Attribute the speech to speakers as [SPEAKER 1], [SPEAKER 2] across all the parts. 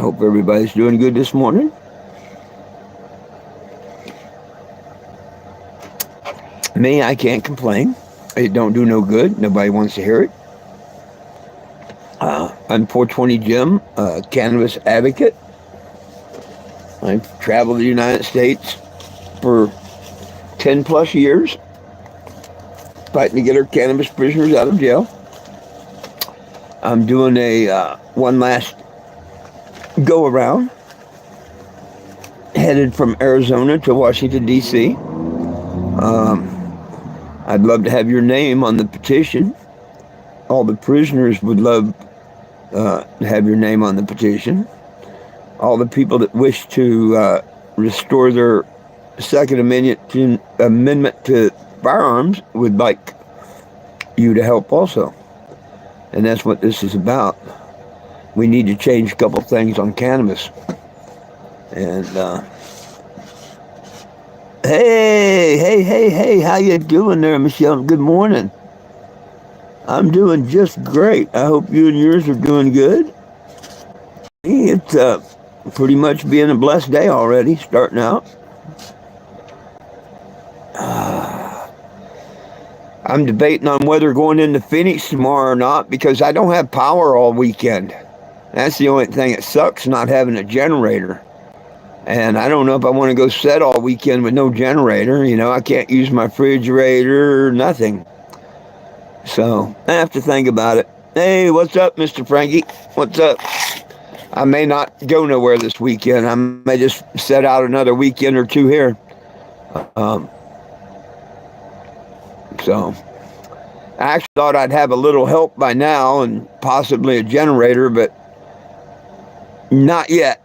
[SPEAKER 1] Hope everybody's doing good this morning. Me, I can't complain. It don't do no good. Nobody wants to hear it. I'm 420 Jim, cannabis advocate. I've traveled the United States for 10 plus years, fighting to get our cannabis prisoners out of jail. I'm doing a one last go around, headed from Arizona to Washington, D.C. I'd love to have your name on the petition. All the prisoners would love to have your name on the petition. All the people that wish to restore their Second Amendment to firearms would like you to help also. And that's what this is about. We need to change a couple things on cannabis. And hey, how you doing there, Michelle? Good morning. I'm doing just great. I hope you and yours are doing good. It's pretty much being a blessed day already, starting out. I'm debating on whether going into Phoenix tomorrow or not because I don't have power all weekend. That's the only thing that sucks, not having a generator. And I don't know if I want to go set all weekend with no generator. You know, I can't use my refrigerator or nothing. So I have to think about it. Hey, what's up, Mr. Frankie? What's up? I may not go nowhere this weekend. I may just set out another weekend or two here. So I actually thought I'd have a little help by now and possibly a generator, but not yet.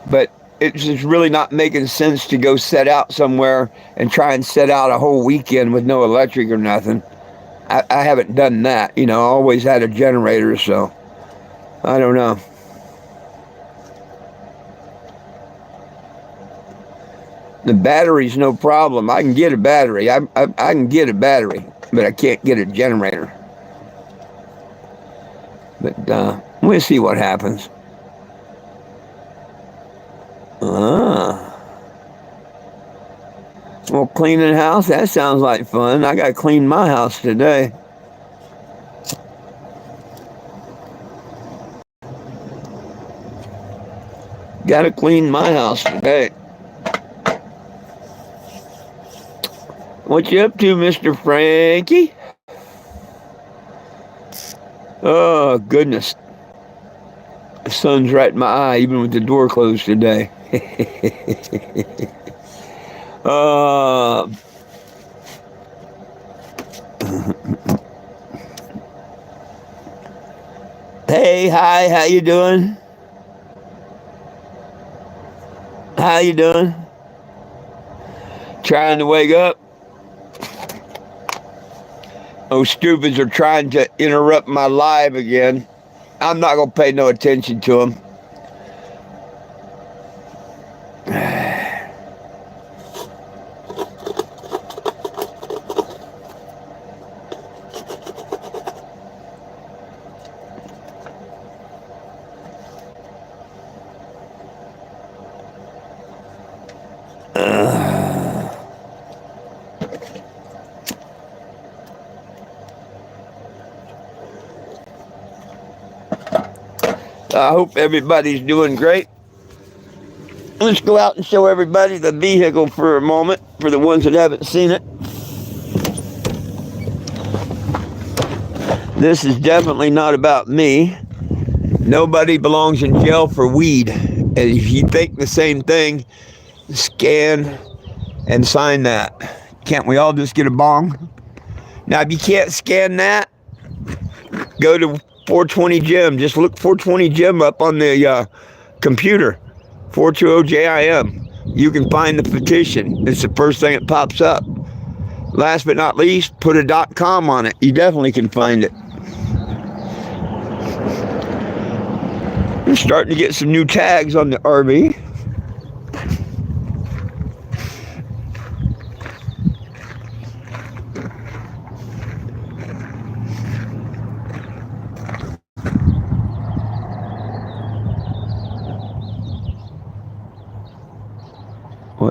[SPEAKER 1] But it's just really not making sense to go set out somewhere and try and set out a whole weekend with no electric or nothing. I haven't done that. You know, I always had a generator, so I don't know. The battery's no problem. I can get a battery. I can get a battery, but I can't get a generator. But we'll see what happens. Well, cleaning the house, that sounds like fun. I got to clean my house today. Got to clean my house today. What you up to, Mr. Frankie? Oh, goodness. The sun's right in my eye, even with the door closed today. Hey, hi, how you doing? How you doing? Trying to wake up? Those stupids are trying to interrupt my live again. I'm not going to pay no attention to them. I hope everybody's doing great. Let's go out and show everybody the vehicle for a moment, for the ones that haven't seen it. This is definitely not about me. Nobody belongs in jail for weed. And if you think the same thing, scan and sign that. Can't we all just get a bong? Now, if you can't scan that, go to 420 Jim. Just look 420 Jim up on the computer. 420 JIM. You can find the petition. It's the first thing that pops up. Last but not least, put a .com on it. You definitely can find it. We're starting to get some new tags on the RV.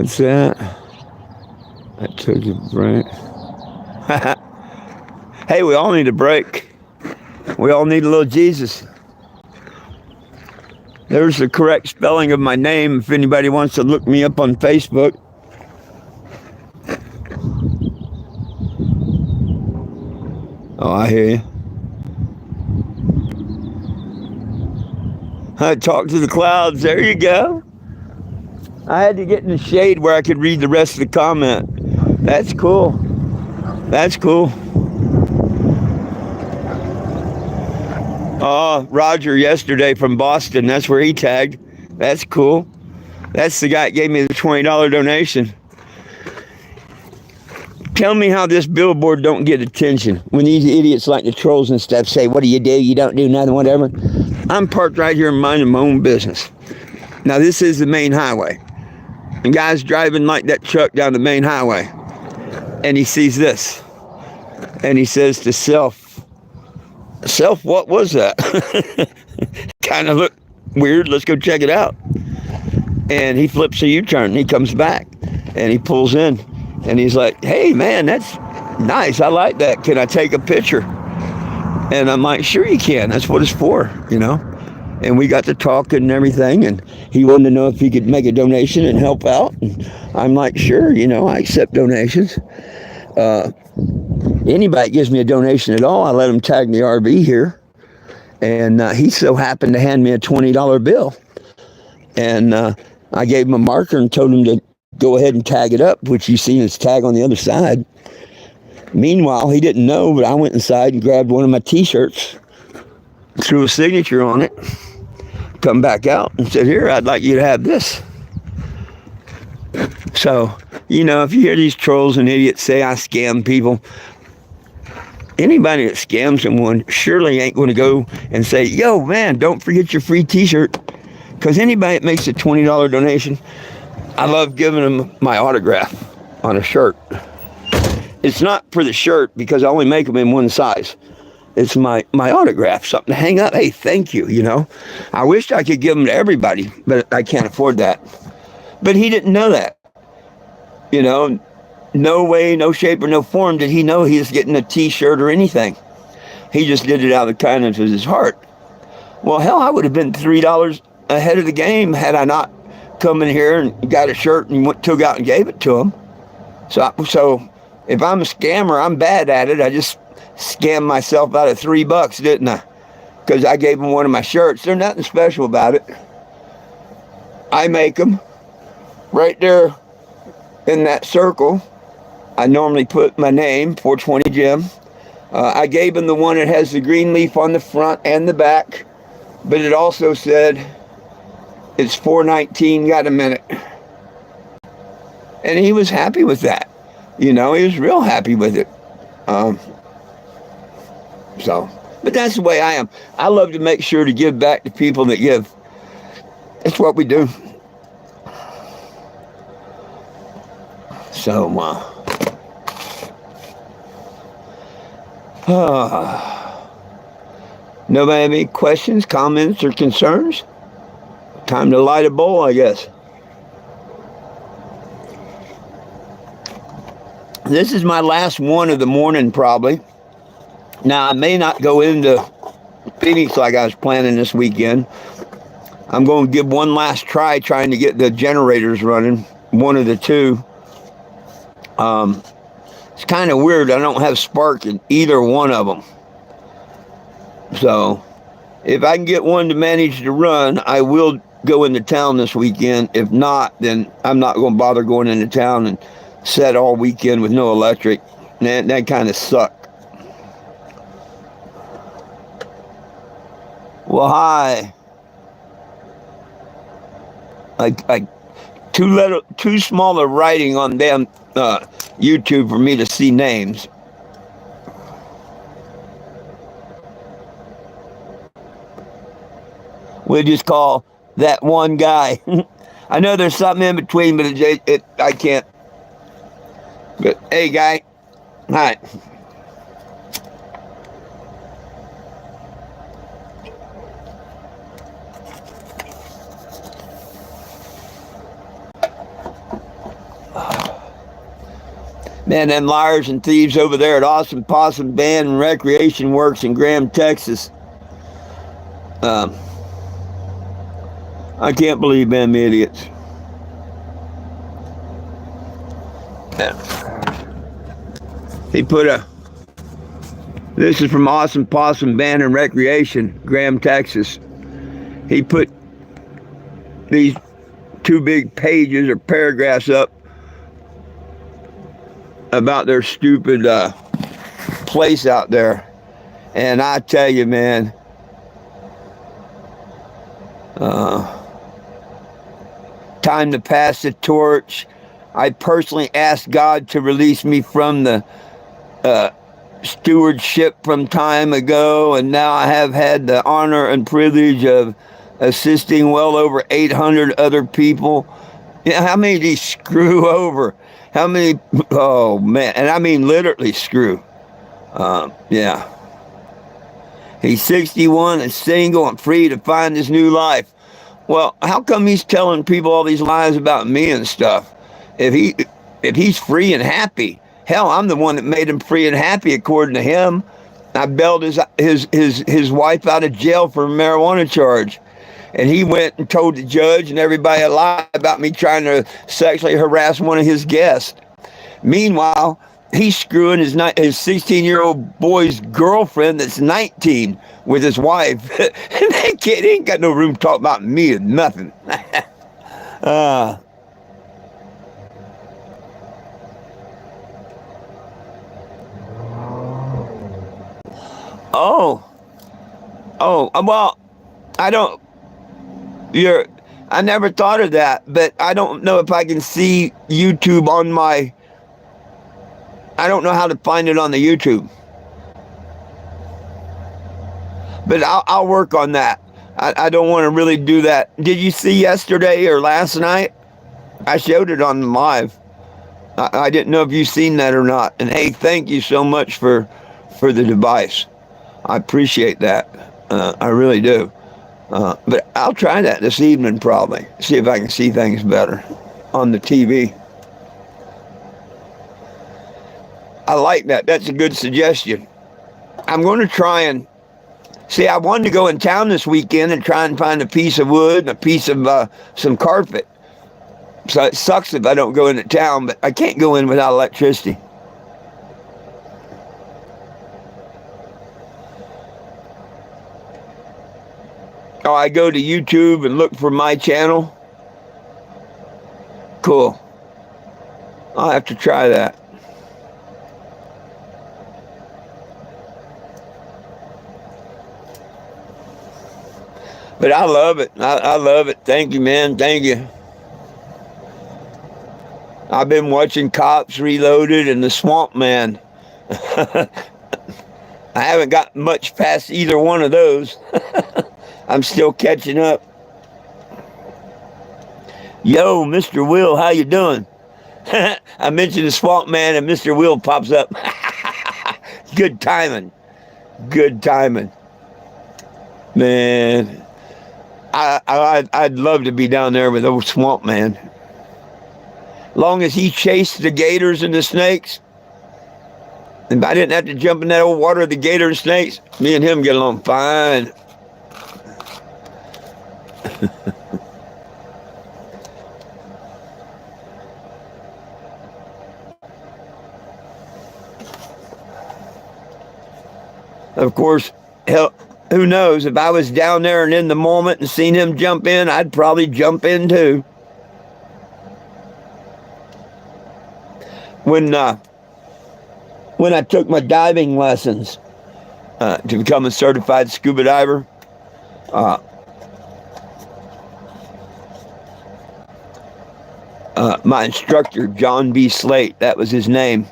[SPEAKER 1] What's that? I took a break. Hey, we all need a break. We all need a little Jesus. There's the correct spelling of my name if anybody wants to look me up on Facebook. Oh, I hear you. I talk to the clouds. There you go. I had to get in the shade where I could read the rest of the comment. That's cool. That's cool. Roger yesterday from Boston. That's where he tagged. That's cool. That's the guy that gave me the $20 donation. Tell me how this billboard don't get attention when these idiots like the trolls and stuff say, what do? You don't do nothing, whatever. I'm parked right here minding my own business. Now, this is the main highway. And guy's driving like that truck down the main highway. And he sees this. And he says to self, what was that? Kind of looked weird. Let's go check it out. And he flips a U-turn. He comes back. And he pulls in. And he's like, hey, man, that's nice. I like that. Can I take a picture? And I'm like, sure you can. That's what it's for, you know. And we got to talking and everything. And he wanted to know if he could make a donation and help out. And I'm like, sure, you know, I accept donations. Anybody gives me a donation at all, I let him tag the RV here. And he so happened to hand me a $20 bill. And I gave him a marker and told him to go ahead and tag it up, which you see his tag on the other side. Meanwhile, he didn't know, but I went inside and grabbed one of my t-shirts, threw a signature on it, come back out and said, here, I'd like you to have this. So, you know, if you hear these trolls and idiots say I scam people, anybody that scams someone surely ain't going to go and say, yo, man, don't forget your free t-shirt. Because anybody that makes a $20 donation, I love giving them my autograph on a shirt. It's not for the shirt because I only make them in one size. It's my autograph, something to hang up. Hey, thank you, you know. I wish I could give them to everybody, but I can't afford that. But he didn't know that. You know, no way, no shape, or no form did he know he was getting a t-shirt or anything. He just did it out of the kindness of his heart. Well, hell, I would have been $3 ahead of the game had I not come in here and got a shirt and took out and gave it to him. So if I'm a scammer, I'm bad at it. I just scammed myself out of $3, didn't I? Because I gave him one of my shirts. There's nothing special about it. I make them right there in that circle. I normally put my name, 420 Jim. I gave him the one that has the green leaf on the front and the back, but it also said, it's 419, got a minute. And he was happy with that. You know, he was real happy with it. But that's the way I am. I love to make sure to give back to people that give. That's what we do. So, nobody have any questions, comments, or concerns? Time to light a bowl, I guess. This is my last one of the morning, probably. Now, I may not go into Phoenix like I was planning this weekend. I'm going to give one last try trying to get the generators running, one of the two. It's kind of weird. I don't have spark in either one of them. So, if I can get one to manage to run, I will go into town this weekend. If not, then I'm not going to bother going into town and set all weekend with no electric. That kind of sucked. Well, hi. Like too small of writing on damn YouTube for me to see names. We'll just call that one guy. I know there's something in between, but I can't. But hey, guy, hi. Man, them liars and thieves over there at Awesome Possum Band and Recreation Works in Graham, Texas. Um, I can't believe them idiots. He put a, this is from Awesome Possum Band and Recreation, Graham, Texas. He put these 2 big pages or paragraphs up about their stupid place out there. And I tell you, man, time to pass the torch. I personally asked God to release me from the stewardship from time ago, and now I have had the honor and privilege of assisting well over 800 other people. Yeah, how many did he screw over? How many? Oh, man. And I mean literally screw. Yeah. He's 61 and single and free to find his new life. Well, how come he's telling people all these lies about me and stuff? If he's free and happy, hell, I'm the one that made him free and happy according to him. I bailed his wife out of jail for a marijuana charge. And he went and told the judge and everybody a lie about me trying to sexually harass one of his guests. Meanwhile, he's screwing his 16-year-old boy's girlfriend that's 19 with his wife. And that kid ain't got no room to talk about me or nothing. Well, I never thought of that, but I don't know if I can see YouTube on my, I don't know how to find it on the YouTube. But I'll work on that. I don't want to really do that. Did you see yesterday or last night? I showed it on live. I didn't know if you've seen that or not. And hey, thank you so much for the device. I appreciate that. I really do. But I'll try that this evening probably. See if I can see things better on the TV. I like that. That's a good suggestion. I'm going to try and see. I wanted to go in town this weekend and try and find a piece of wood and a piece of some carpet. So it sucks if I don't go into town, but I can't go in without electricity. Oh, I go to YouTube and look for my channel. Cool. I'll have to try that. But I love it. I love it. Thank you, man. Thank you. I've been watching Cops Reloaded and The Swamp Man. I haven't got much past either one of those. I'm still catching up. Yo, Mr. Will, how you doing? I mentioned The Swamp Man and Mr. Will pops up. Good timing. Good timing. Man. I'd love to be down there with old Swamp Man. Long as he chased the gators and the snakes, and I didn't have to jump in that old water of the gator and snakes, me and him get along fine. Of course, hell, who knows? If I was down there and in the moment and seen him jump in, I'd probably jump in too. When I took my diving lessons to become a certified scuba diver, my instructor, John B. Slate, that was his name.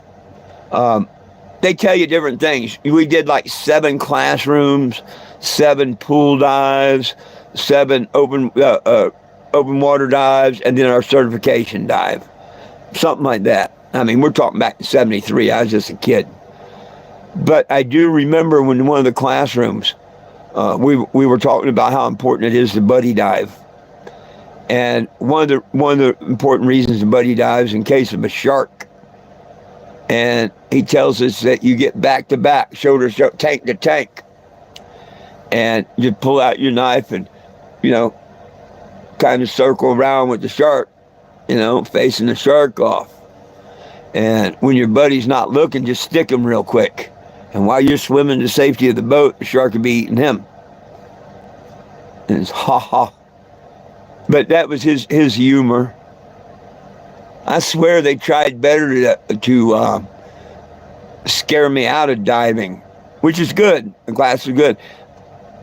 [SPEAKER 1] They tell you different things. We did like 7 classrooms, 7 pool dives, 7 open water dives, and then our certification dive. Something like that. I mean, we're talking back in 73. I was just a kid. But I do remember when in one of the classrooms, we were talking about how important it is to buddy dive. And one of the important reasons to buddy dive is in case of a shark. And he tells us that you get back to back, shoulder to tank to tank. And you pull out your knife and, you know, kind of circle around with the shark, you know, facing the shark off. And when your buddy's not looking, just stick him real quick. And while you're swimming to the safety of the boat, the shark could be eating him. And it's ha ha. But that was his humor. I swear they tried better to scare me out of diving, which is good. The class is good.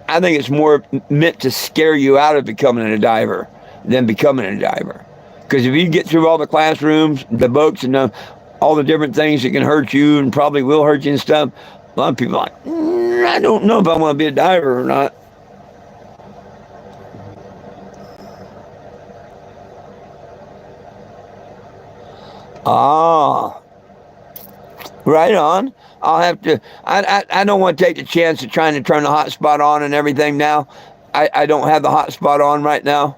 [SPEAKER 1] I think it's more meant to scare you out of becoming a diver than becoming a diver. Because if you get through all the classrooms, the books, and all the different things that can hurt you and probably will hurt you and stuff, a lot of people are like, I don't know if I want to be a diver or not. Ah, right on. I'll have to. I don't want to take the chance of trying to turn the hotspot on and everything now. I don't have the hotspot on right now.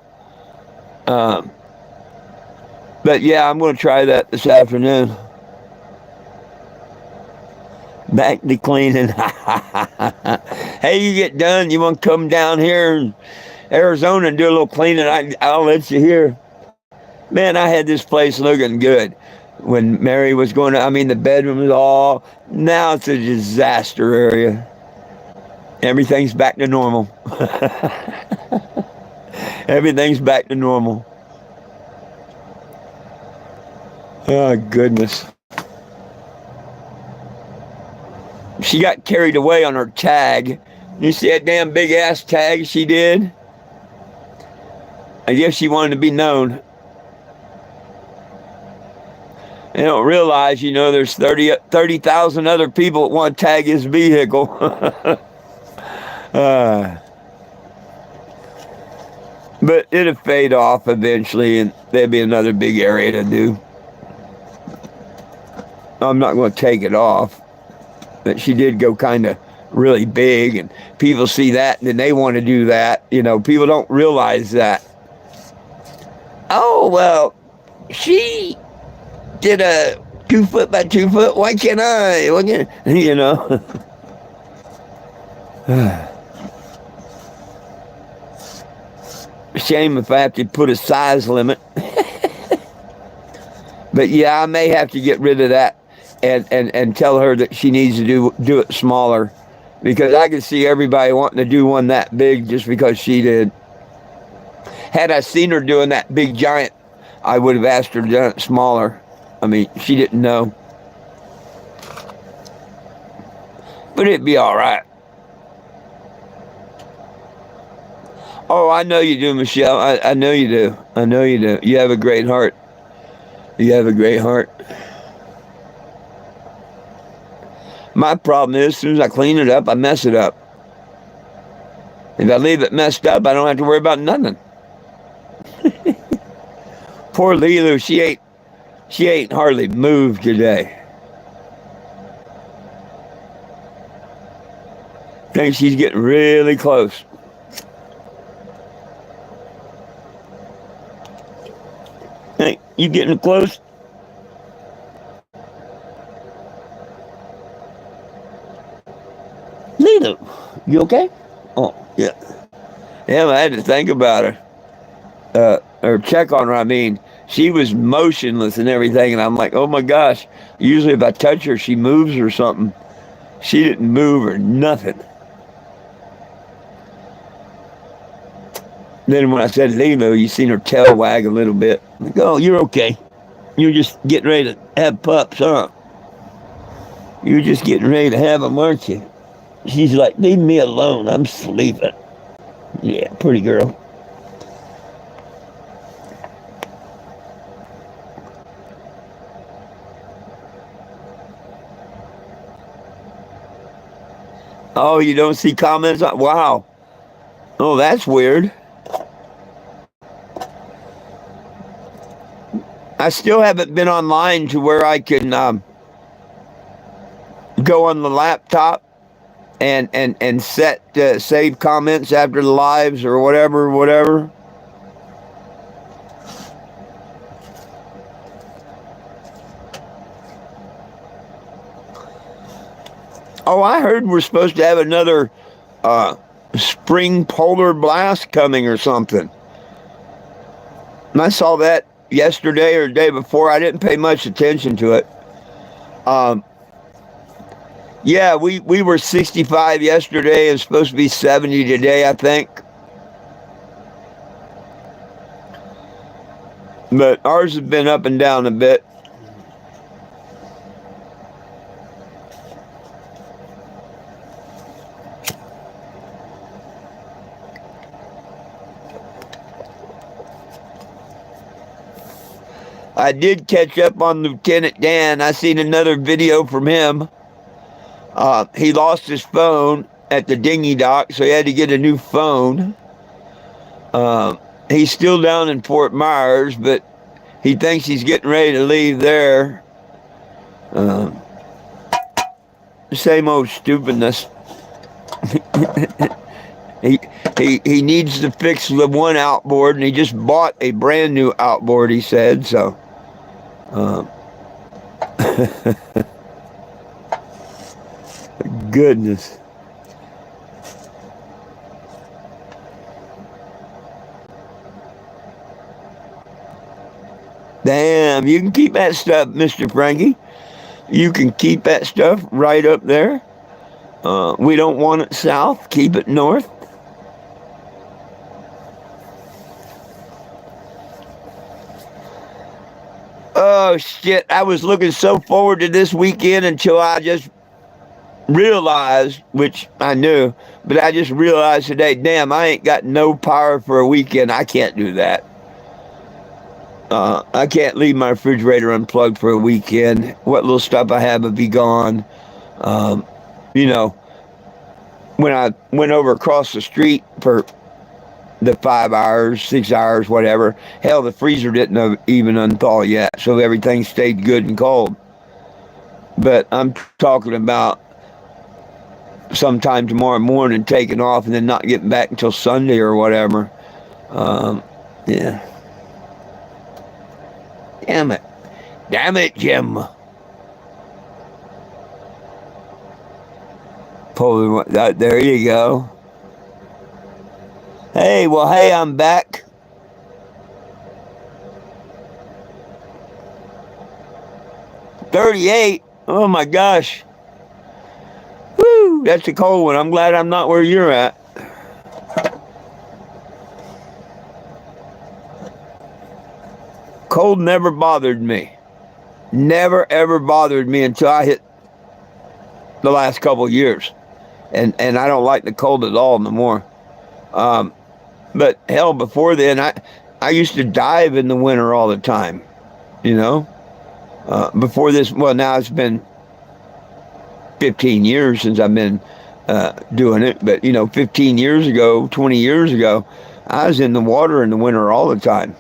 [SPEAKER 1] But yeah, I'm going to try that this afternoon. Back to cleaning. Hey, you get done, you want to come down here in Arizona and do a little cleaning, I'll let you hear. Man, I had this place looking good when Mary was going to, I mean, the bedroom was all, now it's a disaster area. Everything's back to normal. Everything's back to normal. Oh, goodness. She got carried away on her tag. You see that damn big ass tag she did? I guess she wanted to be known. They don't realize, you know, there's 30,000 other people that want to tag his vehicle. But it'll fade off eventually, and there'll be another big area to do. I'm not going to take it off. But she did go kind of really big, and people see that, and then they want to do that. You know, people don't realize that. Oh, well, she did a 2 foot by 2 foot. Why can't I? Why can't, you know? Shame if I have to put a size limit. But yeah, I may have to get rid of that and tell her that she needs to do it smaller, because I can see everybody wanting to do one that big just because she did. Had I seen her doing that big giant, I would have asked her to do it smaller. I mean, she didn't know. But it'd be all right. Oh, I know you do, Michelle. I know you do. I know you do. You have a great heart. You have a great heart. My problem is, as soon as I clean it up, I mess it up. If I leave it messed up, I don't have to worry about nothing. Poor Lilu, she ain't hardly moved today. I think she's getting really close. Hey, you getting close? Lilu, you okay? Oh, yeah. Yeah, I had to think about her. Or check on her, I mean. She was motionless and everything, and I'm like, oh my gosh. Usually if I touch her, she moves or something. She didn't move or nothing. Then when I said Lilu, you seen her tail wag a little bit. I'm like, oh, you're okay. You're just getting ready to have pups, huh? You're just getting ready to have them, aren't you? She's like, leave me alone. I'm sleeping. Yeah, pretty girl. Oh, you don't see comments? Wow. Oh, that's weird. I still haven't been online to where I can go on the laptop and set save comments after the lives or whatever. Oh, I heard we're supposed to have another spring polar blast coming or something. And I saw that yesterday or the day before. I didn't pay much attention to it. Um, yeah, we were 65 yesterday and supposed to be 70 today, I think. But ours has been up and down a bit. I did catch up on Lieutenant Dan. I seen another video from him. He lost his phone at the dinghy dock, so he had to get a new phone. He's still down in Fort Myers, but he thinks he's getting ready to leave there. Same old stupidness. He needs to fix the one outboard, and he just bought a brand new outboard, he said, so. Goodness. Damn, you can keep that stuff, Mr. Frankie. You can keep that stuff right up there. We don't want it south. Keep it north. Oh, shit. I was looking so forward to this weekend until I just realized, which I knew, but I just realized today, damn, I ain't got no power for a weekend. I can't do that. I can't leave my refrigerator unplugged for a weekend. What little stuff I have will be gone. You know, when I went over across the street for the 5 hours, 6 hours, whatever, hell, the freezer didn't even unthaw yet, so everything stayed good and cold. But I'm talking about sometime tomorrow morning taking off and then not getting back until Sunday or whatever. Yeah. Damn it. Damn it, Jim. There you go. Hey, well, hey, I'm back. $38. Oh my gosh. Woo, that's a cold one. I'm glad I'm not where you're at. Cold never bothered me. Never, ever bothered me until I hit the last couple of years. And I don't like the cold at all no more. But hell, before then, I used to dive in the winter all the time, you know. Before this, well, now it's been 15 years since I've been doing it. But, 15 years ago, 20 years ago, I was in the water in the winter all the time.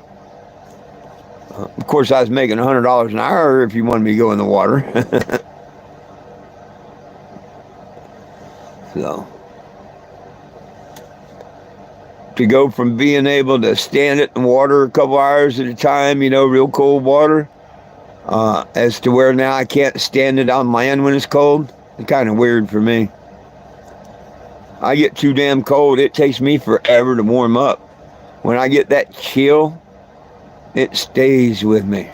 [SPEAKER 1] Of course, I was making $100 an hour if you wanted me to go in the water. So, to go from being able to stand it in water a couple hours at a time, real cold water, as to where now I can't stand it on land when it's cold, it's kind of weird for me. I get too damn cold, it takes me forever to warm up. When I get that chill, it stays with me.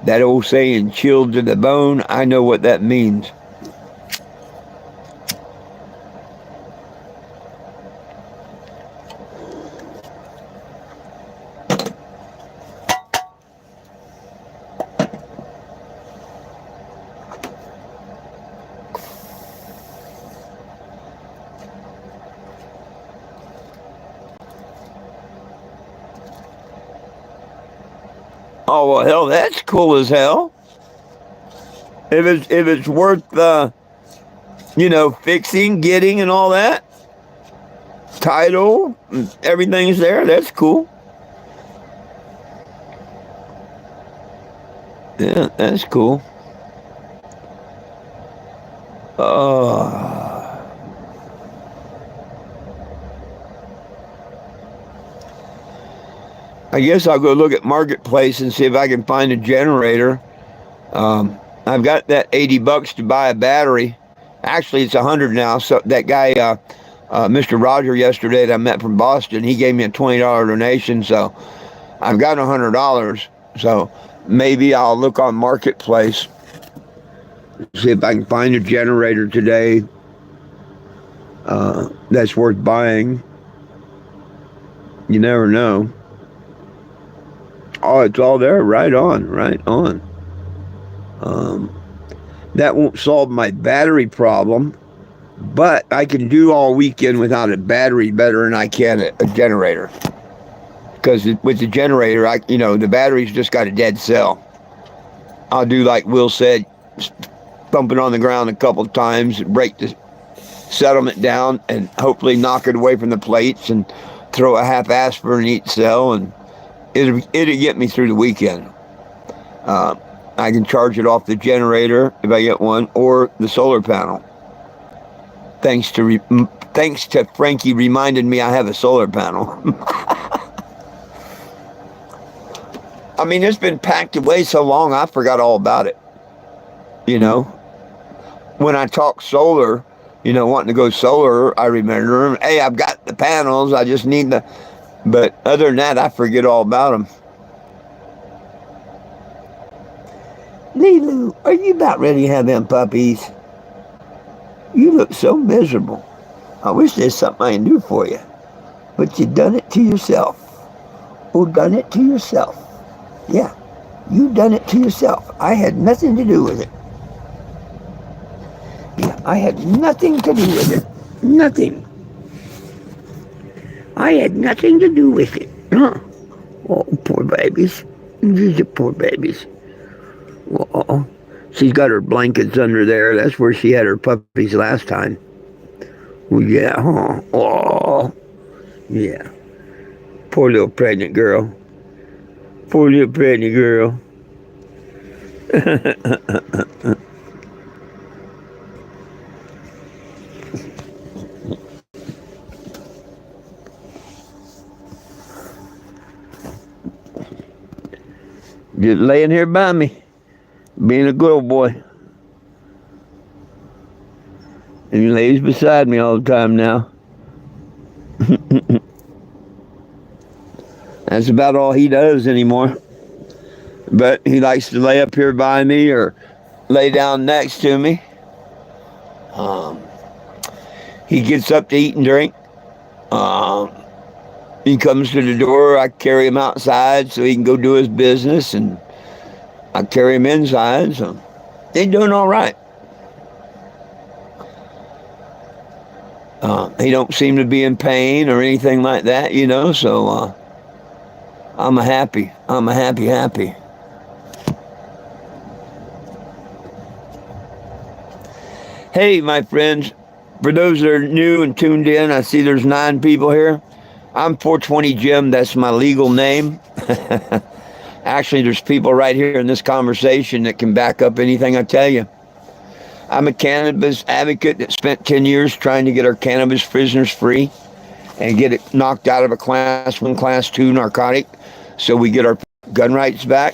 [SPEAKER 1] That old saying, chilled to the bone, I know what that means. Oh, well, hell, that's cool as hell. If it's worth, fixing, getting, and all that, title, everything's there, that's cool. Yeah, that's cool. I guess I'll go look at Marketplace and see if I can find a generator. I've got that $80 to buy a battery. Actually, it's 100 now. So that guy, Mr. Roger, yesterday that I met from Boston, he gave me a $20 donation. So I've got $100. So maybe I'll look on Marketplace, see if I can find a generator today that's worth buying. You never know. Oh, it's all there. Right on. Right on. That won't solve my battery problem, but I can do all weekend without a battery better than I can a generator. Because with the generator, the battery's just got a dead cell. I'll do like Will said, thump it on the ground a couple of times, break the settlement down, and hopefully knock it away from the plates, and throw a half aspirin in each cell, and it'll get me through the weekend. I can charge it off the generator if I get one, or the solar panel. Thanks to Frankie reminding me I have a solar panel. I mean, it's been packed away so long, I forgot all about it. When I talk solar, wanting to go solar, I remember, hey, I've got the panels, I just need the... But other than that, I forget all about them. Lilu, are you about ready to have them puppies? You look so miserable. I wish there's something I can do for you. But you done it to yourself. Oh, done it to yourself. Yeah, you done it to yourself. I had nothing to do with it. Yeah, I had nothing to do with it. Nothing. I had nothing to do with it. Huh? Oh, poor babies. These are poor babies. Oh, she's got her blankets under there. That's where she had her puppies last time. Well, yeah, huh? Oh, yeah. Poor little pregnant girl. Poor little pregnant girl. Just laying here by me, being a good old boy. And he lays beside me all the time now. That's about all he does anymore. But he likes to lay up here by me or lay down next to me. He gets up to eat and drink. He comes to the door, I carry him outside so he can go do his business, and I carry him inside, so they're doing all right. He don't seem to be in pain or anything like that, so I'm a happy. Hey, my friends, for those that are new and tuned in, I see there's 9 people here. I'm 420 Jim, that's my legal name. Actually, there's people right here in this conversation that can back up anything I tell you. I'm a cannabis advocate that spent 10 years trying to get our cannabis prisoners free and get it knocked out of a class 1, class 2 narcotic so we get our gun rights back.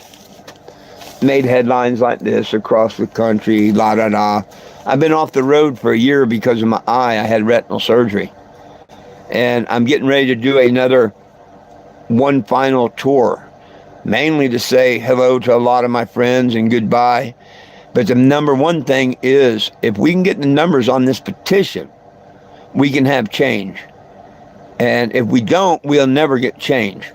[SPEAKER 1] Made headlines like this across the country, la-da-da. I've been off the road for a year because of my eye. I had retinal surgery. And I'm getting ready to do one final tour, mainly to say hello to a lot of my friends and goodbye. But the number one thing is, if we can get the numbers on this petition, we can have change. And if we don't, we'll never get change.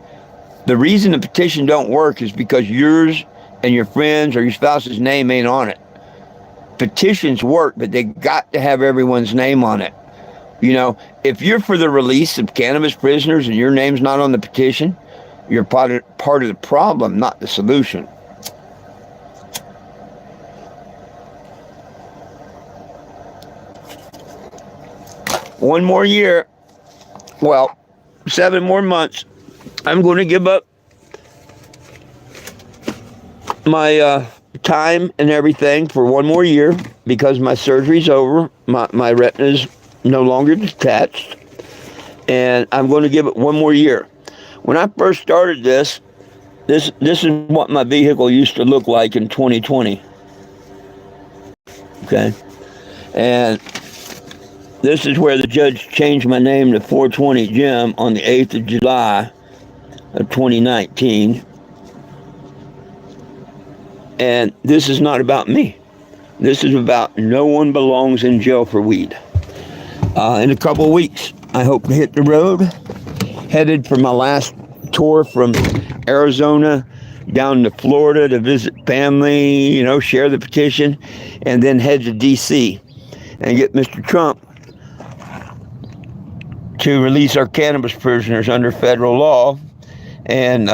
[SPEAKER 1] The reason the petition don't work is because yours and your friends or your spouse's name ain't on it. Petitions work, but they got to have everyone's name on it. If you're for the release of cannabis prisoners and your name's not on the petition, you're part of the problem, not the solution. One more year, 7 more months, I'm going to give up my time and everything for 1 more year because my surgery's over. My retina's no longer detached, and I'm going to give it 1 more year. When I first started this is what my vehicle used to look like in 2020. Okay? And this is where the judge changed my name to 420 Jim on the 8th of July of 2019. And this is not about me. This is about no one belongs in jail for weed. In a couple of weeks, I hope to hit the road, headed for my last tour from Arizona down to Florida to visit family, share the petition, and then head to D.C. and get Mr. Trump to release our cannabis prisoners under federal law and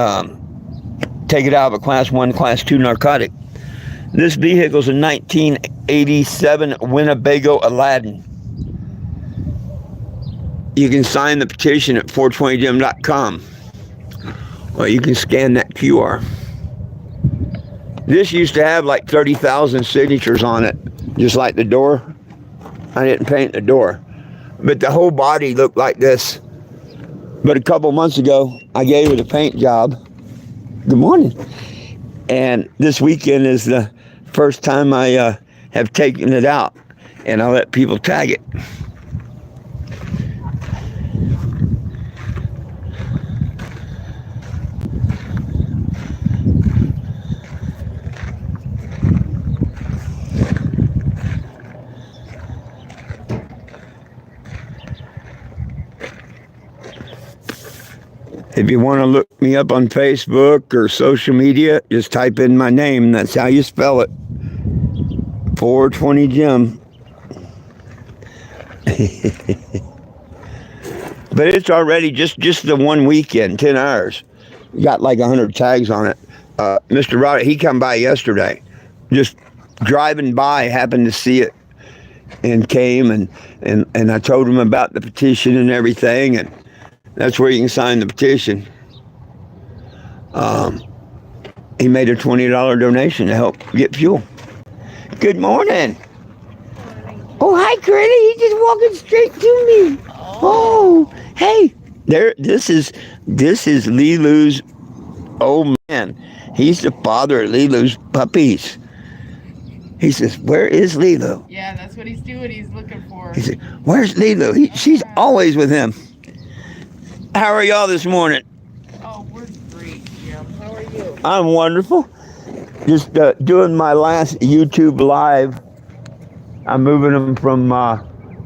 [SPEAKER 1] take it out of a Class 1, Class 2 narcotic. This vehicle is a 1987 Winnebago Aladdin. You can sign the petition at 420dim.com, or you can scan that QR. This used to have like 30,000 signatures on it, just like the door. I didn't paint the door, but the whole body looked like this. But a couple months ago, I gave it a paint job. Good morning. And this weekend is the first time I have taken it out, and I'll let people tag it. If you want to look me up on Facebook or social media, just type in my name. That's how you spell it. 420 Jim. But it's already just the one weekend, 10 hours. Got like 100 tags on it. Mr. Roddick, he come by yesterday. Just driving by, happened to see it and came and I told him about the petition and everything, and that's where you can sign the petition. He made a $20 donation to help get fuel. Good morning. Oh, hi, Critty. He's just walking straight to me. Oh, hey. This is Lilu's old man. He's the father of Lilu's puppies. He says, "Where is Lilu?"
[SPEAKER 2] Yeah, that's what he's doing. He's looking for.
[SPEAKER 1] He said, "Where's Lilu?" She's always with him. How are y'all this morning?
[SPEAKER 2] Oh, we're great, Jim. How are you?
[SPEAKER 1] I'm wonderful. Just doing my last YouTube live. I'm moving them from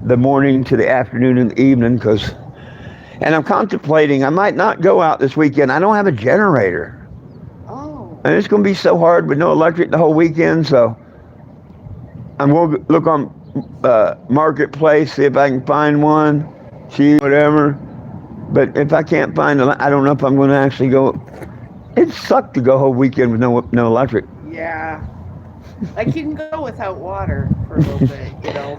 [SPEAKER 1] the morning to the afternoon and the evening and I'm contemplating, I might not go out this weekend. I don't have a generator.
[SPEAKER 2] Oh.
[SPEAKER 1] And it's going to be so hard with no electric the whole weekend, so I'm going to look on Marketplace, see if I can find one, see whatever. But if I can't find it, I don't know if I'm going to actually go. It sucked to go a whole weekend with no electric.
[SPEAKER 2] Yeah. Like you can go without water for a little bit,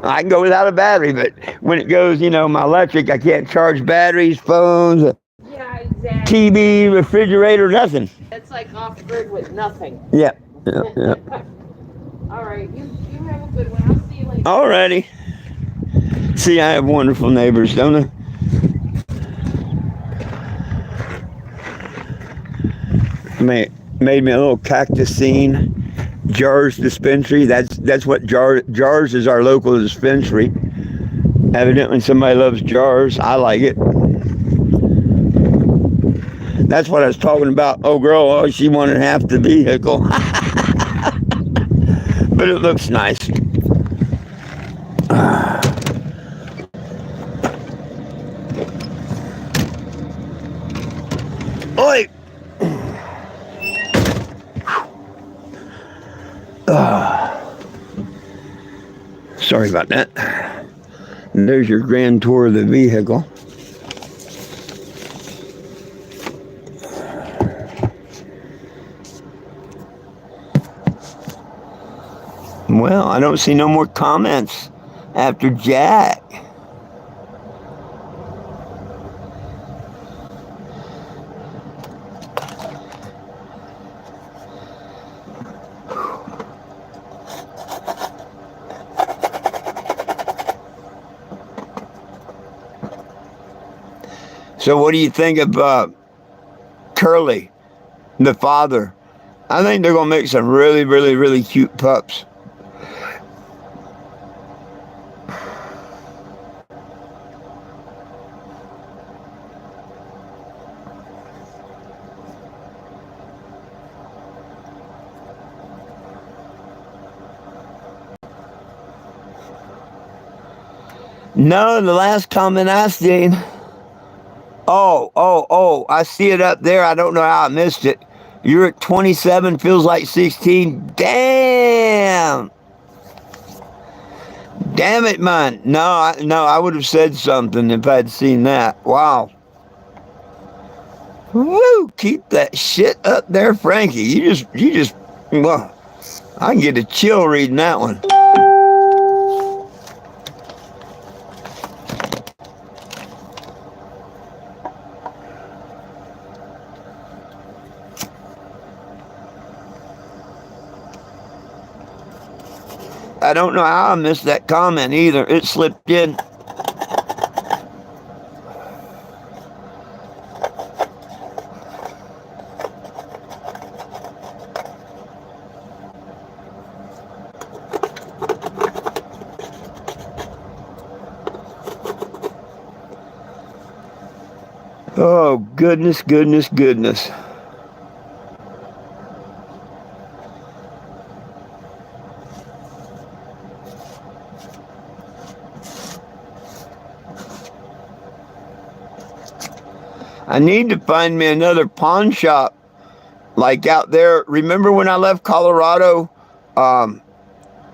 [SPEAKER 1] I can go without a battery, but when it goes, my electric, I can't charge batteries, phones,
[SPEAKER 2] Yeah, exactly.
[SPEAKER 1] TV, refrigerator, nothing.
[SPEAKER 2] It's like off grid with nothing.
[SPEAKER 1] Yeah.
[SPEAKER 2] All right, you have a good one. I'll see you later.
[SPEAKER 1] Alrighty. See, I have wonderful neighbors, don't I? Made me a little cactus scene. Jars dispensary. That's what Jars is, our local dispensary. Evidently somebody loves Jars. I like it. That's what I was talking about. Oh girl, she wanted half the vehicle. But it looks nice. Oi! Sorry about that. And there's your grand tour of the vehicle. Well, I don't see no more comments after Jack. So what do you think of Curly, the father? I think they're going to make some really, really, really cute pups. No, the last comment I seen. Oh, I see it up there. I don't know how I missed it. You're at 27, feels like 16. Damn. Damn it, man. No, I would have said something if I'd seen that. Wow. Woo, keep that shit up there, Frankie. Well, I can get a chill reading that one. I don't know how I missed that comment either. It slipped in. Oh, goodness, goodness, goodness. I need to find me another pawn shop like out there. Remember when I left Colorado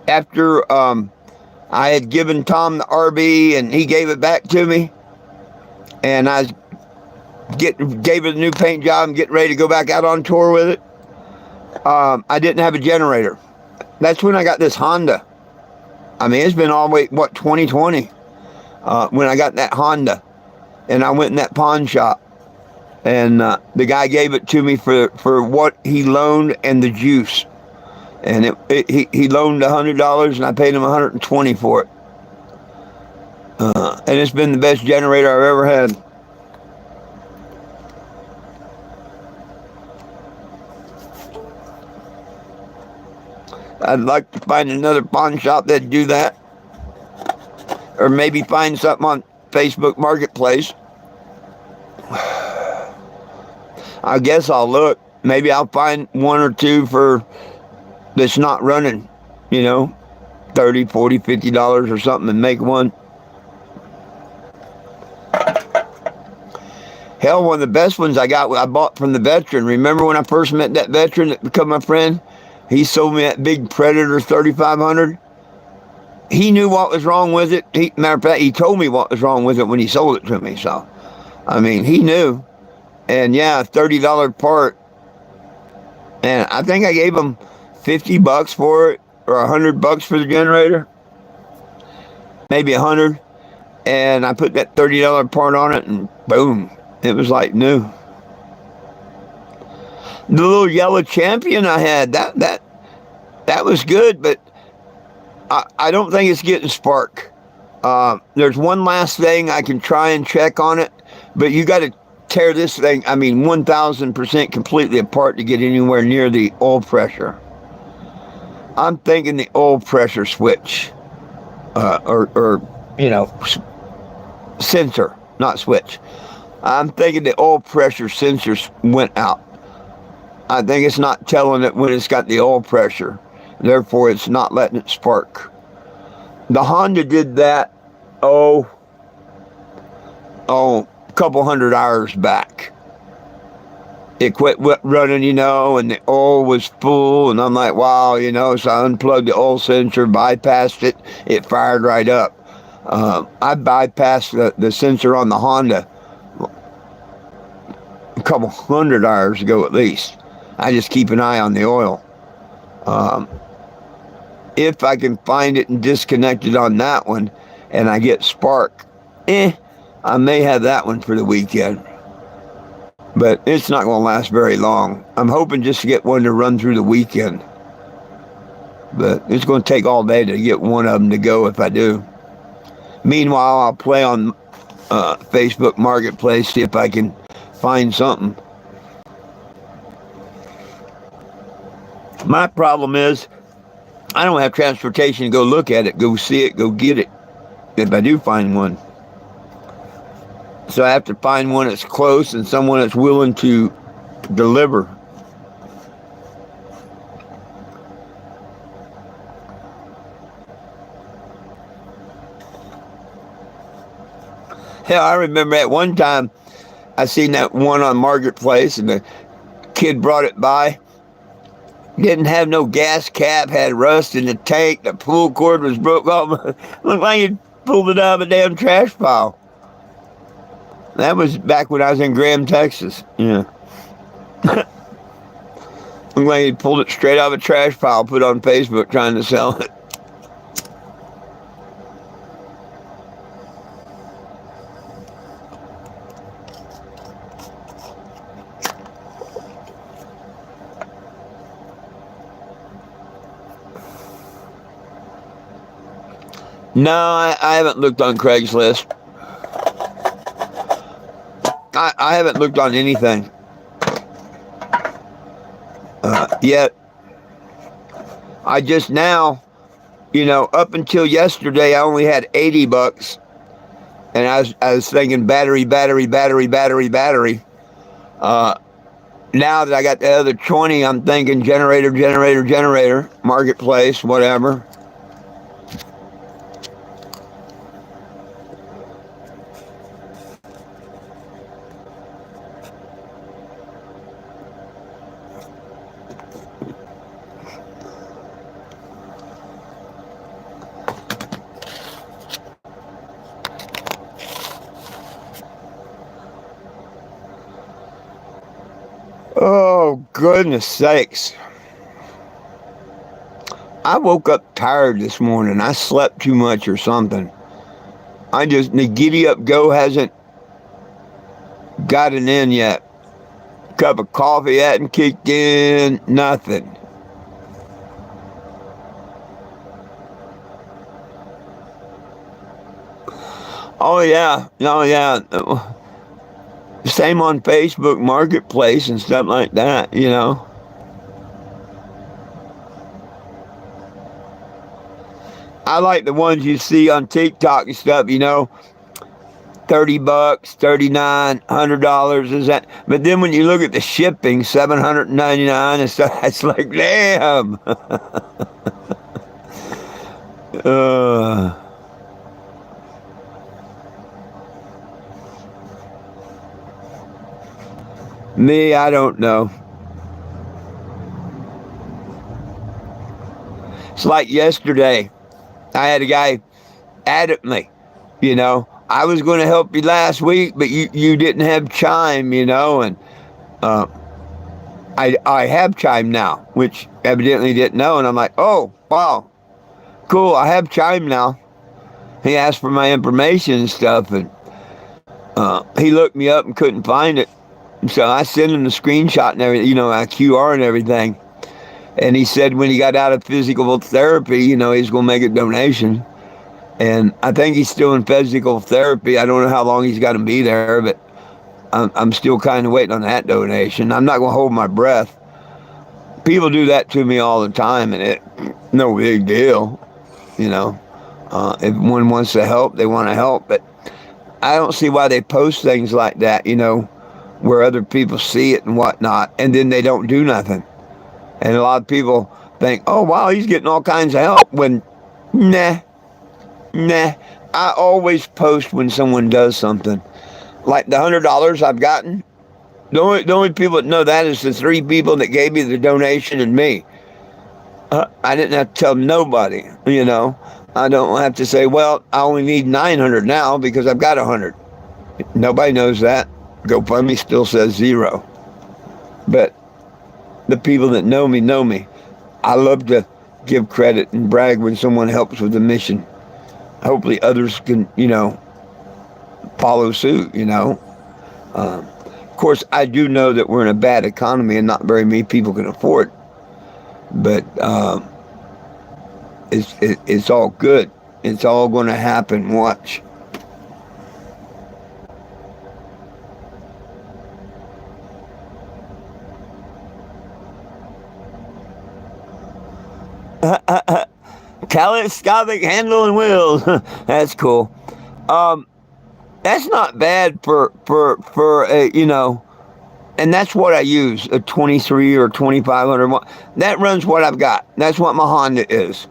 [SPEAKER 1] after I had given Tom the RB and he gave it back to me? And I gave it a new paint job and getting ready to go back out on tour with it. I didn't have a generator. That's when I got this Honda. I mean, it's been all the way, 2020 when I got that Honda. And I went in that pawn shop. And the guy gave it to me for what he loaned and the juice. And he loaned $100 and I paid him $120 for it. And it's been the best generator I've ever had. I'd like to find another pawn shop that'd do that. Or maybe find something on Facebook Marketplace. I guess I'll look. Maybe I'll find one or two that's not running, $30, $40, $50 or something and make one. Hell, one of the best ones I bought from the veteran. Remember when I first met that veteran that became my friend? He sold me that big Predator 3500. He knew what was wrong with it. Matter of fact, he told me what was wrong with it when he sold it to me. So, I mean, he knew. And yeah, $30 part. And I think I gave him $50 for it, or $100 for the generator. Maybe 100. And I put that $30 part on it, and boom, it was like new. The little yellow Champion I had, that was good, but I don't think it's getting spark. There's one last thing I can try and check on it, but you got to tear this thing, 1,000% completely apart to get anywhere near the oil pressure. I'm thinking the oil pressure switch, or sensor, not switch. I'm thinking the oil pressure sensors went out. I think it's not telling it when it's got the oil pressure. Therefore, it's not letting it spark. The Honda did that, a couple hundred hours back. It quit running, and the oil was full, and I'm like, wow, so I unplugged the oil sensor, bypassed it, it fired right up. I bypassed the sensor on the Honda a couple hundred hours ago at least. I just keep an eye on the oil. If I can find it and disconnect it on that one, and I get spark, I may have that one for the weekend. But it's not going to last very long. I'm hoping just to get one to run through the weekend. But it's going to take all day to get one of them to go if I do. Meanwhile, I'll play on Facebook Marketplace, see if I can find something. My problem is, I don't have transportation to go look at it, go see it, go get it, if I do find one. So I have to find one that's close and someone that's willing to deliver. Hell, I remember at one time I seen that one on Marketplace, and the kid brought it by. Didn't have no gas cap, had rust in the tank, the pull cord was broke off. Looked like he pulled it out of a damn trash pile. That was back when I was in Graham, Texas. Yeah. Looked like he pulled it straight out of a trash pile, put it on Facebook trying to sell it. No, I haven't looked on Craigslist. I haven't looked on anything yet. I just now, up until yesterday, I only had $80, and I was thinking battery. Now that I got the other 20, I'm thinking generator, Marketplace, whatever. Oh, goodness sakes. I woke up tired this morning. I slept too much or something. The giddy up go hasn't gotten in yet. Cup of coffee hadn't kicked in, nothing. Oh, yeah. Same on Facebook Marketplace and stuff like that, I like the ones you see on TikTok and stuff, $30, $39, $100 is that. But then when you look at the shipping, $799 and stuff, it's like, damn. Me, I don't know. It's like yesterday. I had a guy at me, I was going to help you last week, but you didn't have Chime, and I have Chime now, which evidently didn't know, and I'm like, oh, wow, cool, I have Chime now. He asked for my information and stuff, and he looked me up and couldn't find it. So I sent him the screenshot and everything, a QR and everything. And he said when he got out of physical therapy, he's going to make a donation. And I think he's still in physical therapy. I don't know how long he's got to be there, but I'm still kind of waiting on that donation. I'm not going to hold my breath. People do that to me all the time, and it's no big deal. If one wants to help, they want to help. But I don't see why they post things like that, where other people see it and whatnot, and then they don't do nothing. And a lot of people think, oh, wow, he's getting all kinds of help, when, nah. I always post when someone does something. Like the $100 I've gotten, the only people that know that is the 3 people that gave me the donation and me. I didn't have to tell nobody, I don't have to say, well, I only need 900 now because I've got 100. Nobody knows that. GoFundMe still says 0. But the people that know me. I love to give credit and brag when someone helps with the mission. Hopefully others can, follow suit, Of course, I do know that we're in a bad economy and not very many people can afford it. But it's all good. It's all going to happen. Watch. Telescopic handle and wheels. That's cool. That's not bad for a, and that's what I use, a 23 or 2500. That runs what I've got. That's what my Honda is.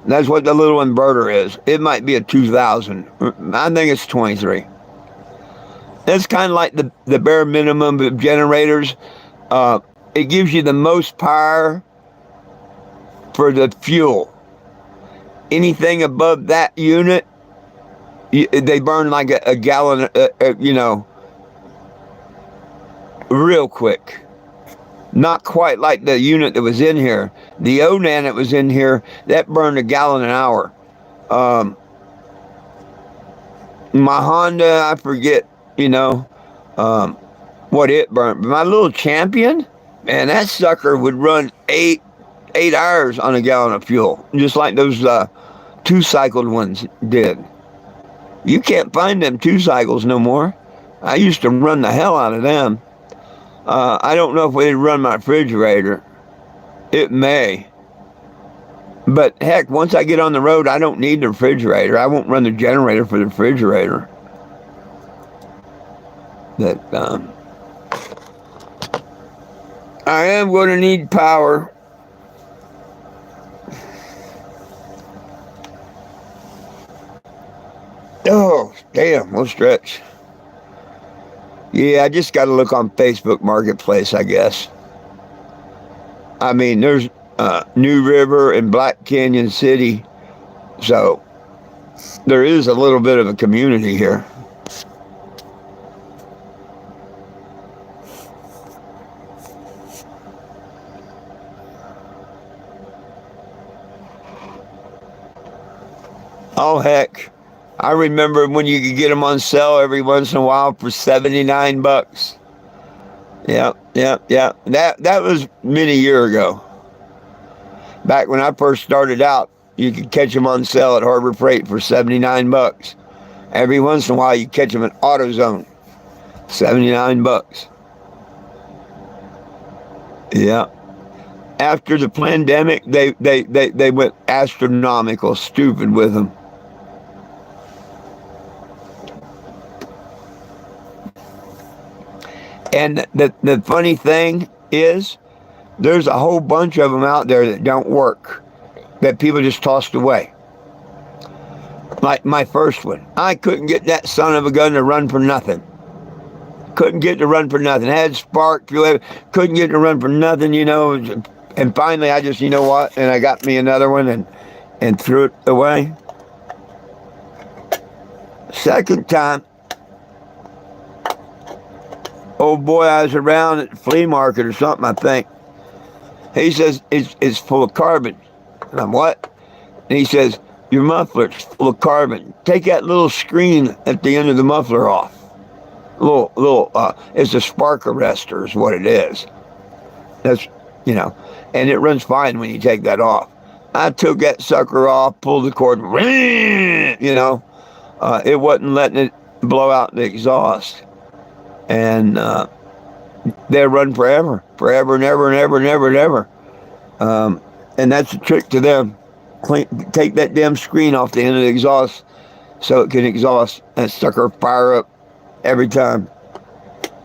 [SPEAKER 1] That's what the little inverter is. It might be a 2000. I think it's 23. That's kind of like the bare minimum of generators. It gives you the most power for the fuel. Anything above that unit, they burn like a gallon, real quick. Not quite like the unit that was in here. The Onan that was in here, that burned a gallon an hour. My Honda, I forget, what it burned. But my little Champion, man, that sucker would run 8 hours on a gallon of fuel, just like those two-cycled ones did. You can't find them two-cycles no more. I used to run the hell out of them. I don't know if it'd run my refrigerator. It may. But heck, once I get on the road, I don't need the refrigerator. I won't run the generator for the refrigerator. But I am going to need power. Oh, damn, we'll stretch. Yeah, I just got to look on Facebook Marketplace, I guess. I mean, there's New River and Black Canyon City, so there is a little bit of a community here. Oh, heck. I remember when you could get them on sale every once in a while for $79. Yeah. That was many years ago. Back when I first started out, you could catch them on sale at Harbor Freight for $79. Every once in a while, you catch them at AutoZone, $79. Yeah. After the pandemic, they went astronomical, stupid with them. And the funny thing is, there's a whole bunch of them out there that don't work, that people just tossed away. Like my first one. I couldn't get that son of a gun to run for nothing. Couldn't get it to run for nothing. Had spark, couldn't get it to run for nothing, And finally, I just, and I got me another one and threw it away. Second time, old boy I was around at the flea market or something, I think. He says, it's full of carbon. And I'm, what? And he says, your muffler's full of carbon. Take that little screen at the end of the muffler off. It's a spark arrestor is what it is. That's, and it runs fine when you take that off. I took that sucker off, pulled the cord, it wasn't letting it blow out the exhaust. And they run forever and ever. And that's a trick to them. Take that damn screen off the end of the exhaust so it can exhaust that sucker fire up every time.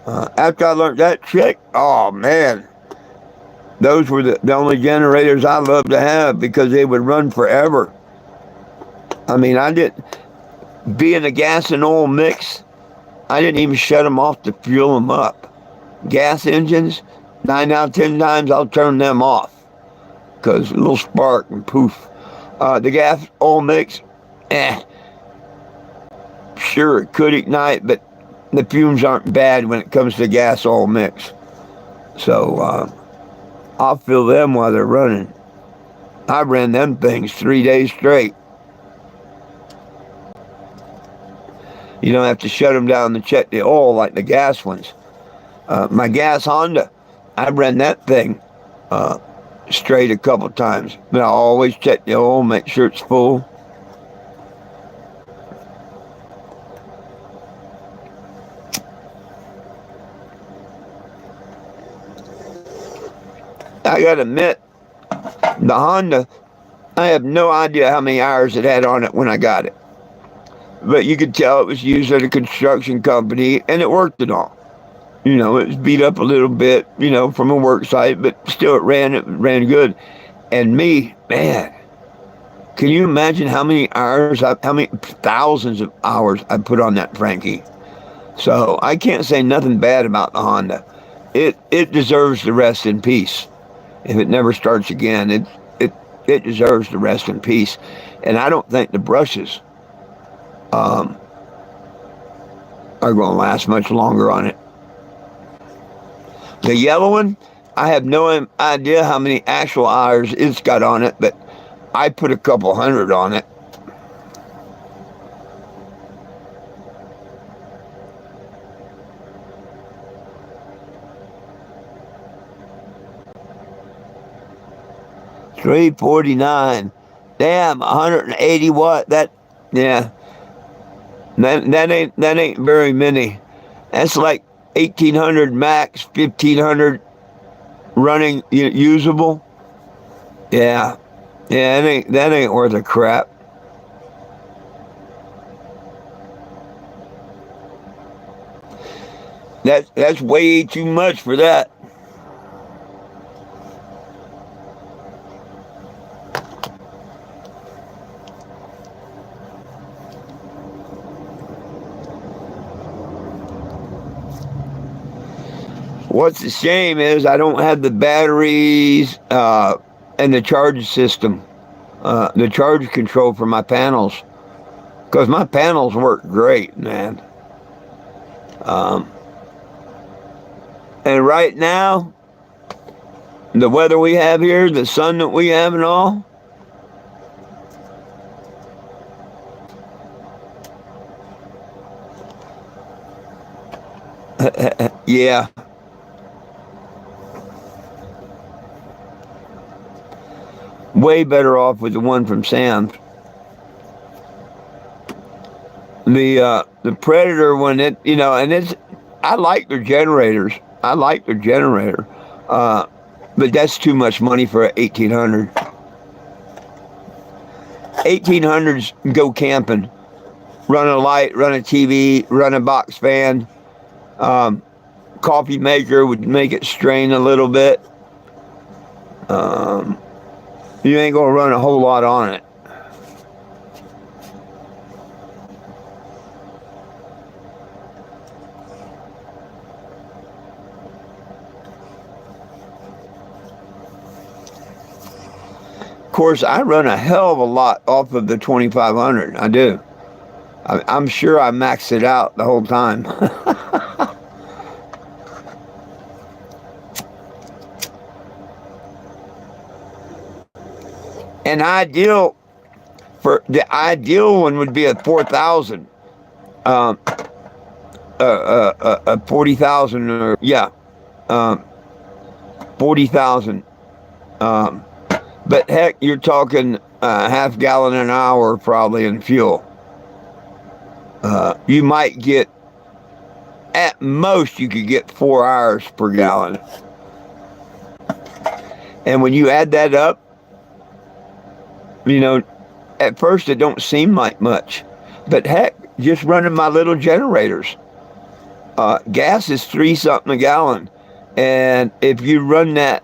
[SPEAKER 1] After I learned that trick, oh man, those were the only generators I loved to have because they would run forever. I mean, being a gas and oil mix, I didn't even shut them off to fuel them up. Gas engines, 9 out of 10 times I'll turn them off because a little spark and poof. The gas oil mix, sure it could ignite, but the fumes aren't bad when it comes to gas oil mix. So I'll fill them while they're running. I ran them things 3 days straight. You don't have to shut them down to check the oil like the gas ones. My gas Honda, I ran that thing straight a couple times. But I always check the oil, make sure it's full. I gotta admit, the Honda, I have no idea how many hours it had on it when I got it. But you could tell it was used at a construction company, and it worked at all. It was beat up a little bit, from a work site, but still it ran good. And me, man, can you imagine how many hours, how many thousands of hours I put on that Frankie? So I can't say nothing bad about the Honda. It deserves to rest in peace. If it never starts again, it it deserves to rest in peace. And I don't think the brushes um, are going to last much longer on it. The yellow one, I have no idea how many actual hours it's got on it, but I put a couple hundred on it. $349. Damn, 180 watt. Yeah, that ain't very many. That's like 1800 max, 1500 running usable. Yeah, yeah, that ain't worth a crap. That's way too much for that. What's the shame is I don't have the batteries and the charge system, the charge control for my panels, because my panels work great, man. Um, and right now, the weather we have here, the sun that we have and all, yeah, way better off with the one from Sam's. The Predator one, and I like their generators. I like their generator, but that's too much money for an 1800. 1800s go camping, run a light, run a TV, run a box fan. Coffee maker would make it strain a little bit. You ain't gonna run a whole lot on it. Of course, I run a hell of a lot off of the 2500. I do. I'm sure I maxed it out the whole time. And the ideal one would be a 4,000, a 40,000, or yeah, 40,000. But heck, you're talking half gallon an hour probably in fuel. You might get, at most, you could get 4 hours per gallon. And when you add that up, at first it don't seem like much. But heck, just running my little generators. Gas is 3 something a gallon. And if you run that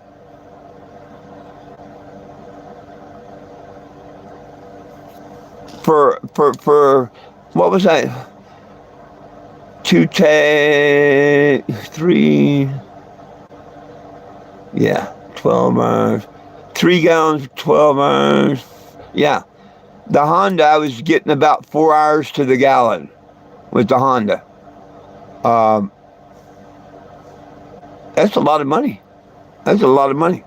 [SPEAKER 1] for what was that? 3, yeah, 12 hours. 3 gallons, 12 hours. Yeah. The Honda, I was getting about 4 hours to the gallon with the Honda. That's a lot of money. That's a lot of money.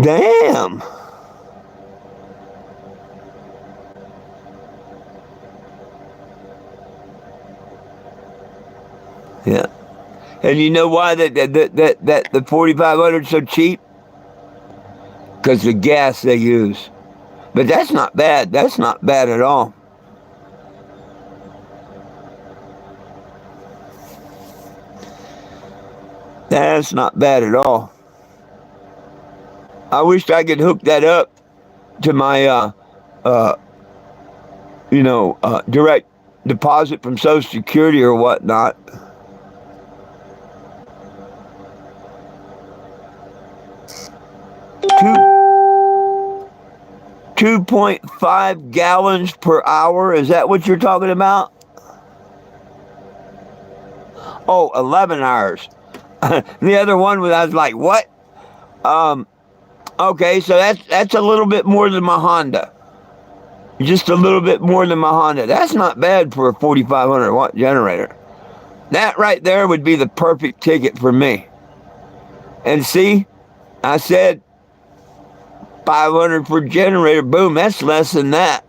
[SPEAKER 1] Damn. Yeah. And you know why that the 4500 is so cheap? Because the gas they use. But that's not bad. That's not bad at all. That's not bad at all. I wish I could hook that up to my, direct deposit from Social Security or whatnot. Two, 2.5 gallons per hour. Is that what you're talking about? Oh, 11 hours. The other one was, I was like, what? Um, okay, so that's a little bit more than my Honda. Just a little bit more than my Honda. That's not bad for a 4,500 watt generator. That right there would be the perfect ticket for me. And see, I said 500 for generator. Boom, that's less than that.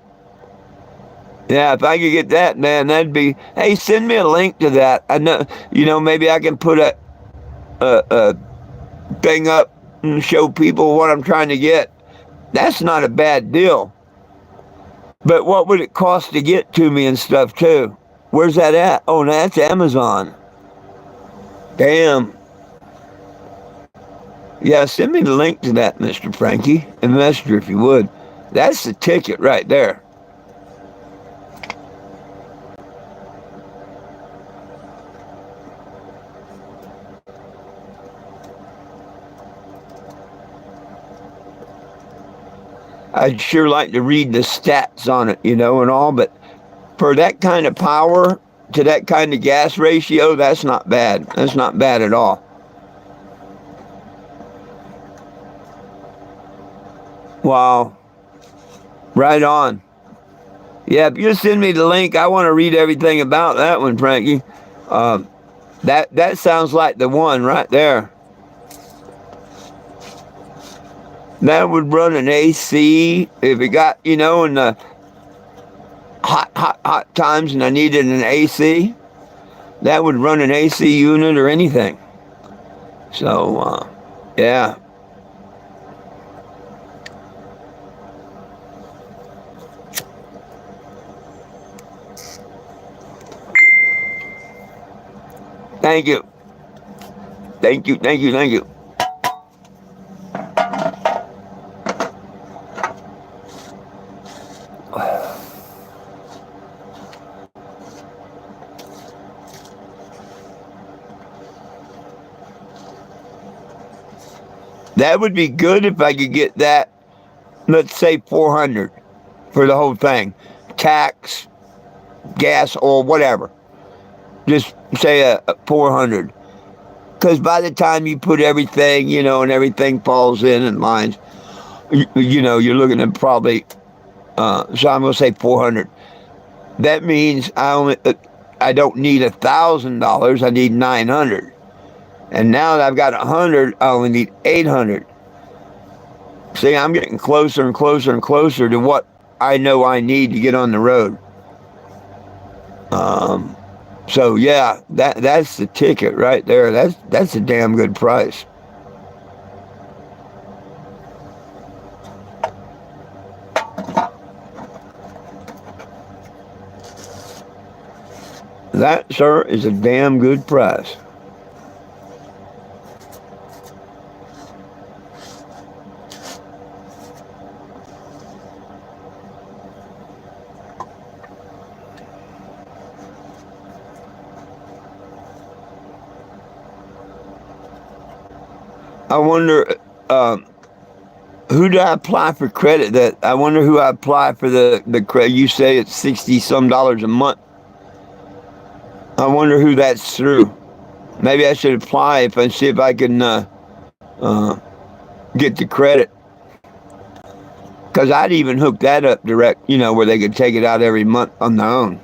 [SPEAKER 1] Yeah, if I could get that, man, that'd be. Hey, send me a link to that. I know, maybe I can put a thing up and show people what I'm trying to get. That's not a bad deal. But what would it cost to get to me and stuff too? Where's that at? Oh, that's Amazon. Damn. Yeah, send me the link to that, Mr. Frankie. Investor, if you would. That's the ticket right there. I'd sure like to read the stats on it, and all, but for that kind of power to that kind of gas ratio, that's not bad. That's not bad at all. Wow. Right on. Yeah, if you send me the link, I want to read everything about that one, Frankie. That sounds like the one right there. That would run an AC if it got, in the hot times and I needed an AC. That would run an AC unit or anything. So, yeah. Thank you. Thank you, thank you, thank you. That would be good if I could get that, let's say 400 for the whole thing. Tax, gas, oil, whatever. Just say a 400. Because by the time you put everything, and everything falls in lines, you're looking at probably, so I'm going to say 400. That means I don't need $1,000, I need 900. And now that I've got 100, I only need 800. See, I'm getting closer and closer and closer to what I know I need to get on the road. So yeah, that's the ticket right there. That's a damn good price. That, sir, is a damn good price. I wonder, who do I apply for credit? I wonder who I apply for the credit. You say it's $60-some a month. I wonder who that's through. Maybe I should apply and see if I can get the credit. Because I'd even hook that up direct, where they could take it out every month on their own.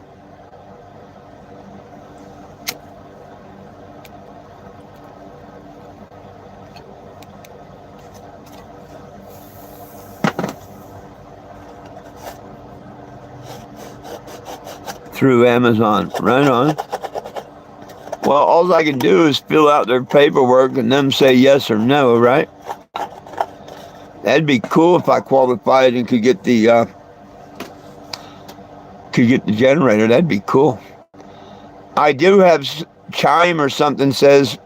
[SPEAKER 1] Through Amazon. Right on. Well, all I can do is fill out their paperwork and them say yes or no, right? That'd be cool if I qualified and could get the generator. That'd be cool. I do have Chime or something says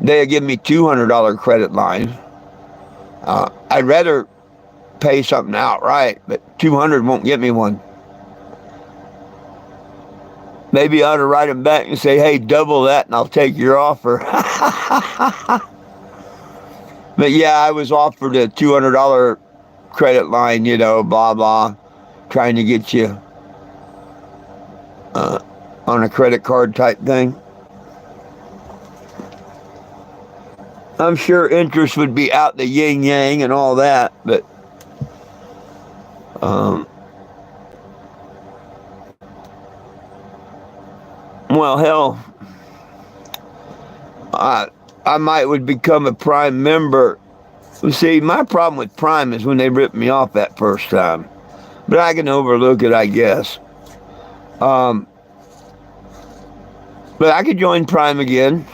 [SPEAKER 1] they'll give me $200 credit line. I'd rather pay something outright, but 200 won't get me one. Maybe I ought to write them back and say, hey, double that and I'll take your offer. But yeah, I was offered a $200 credit line, blah, blah, trying to get you uh, on a credit card type thing. I'm sure interest would be out the yin yang and all that, but um, well, hell, I I might would become a Prime member. See, my problem with Prime is when they ripped me off that first time, but I can overlook it, I guess. Um, but I could join Prime again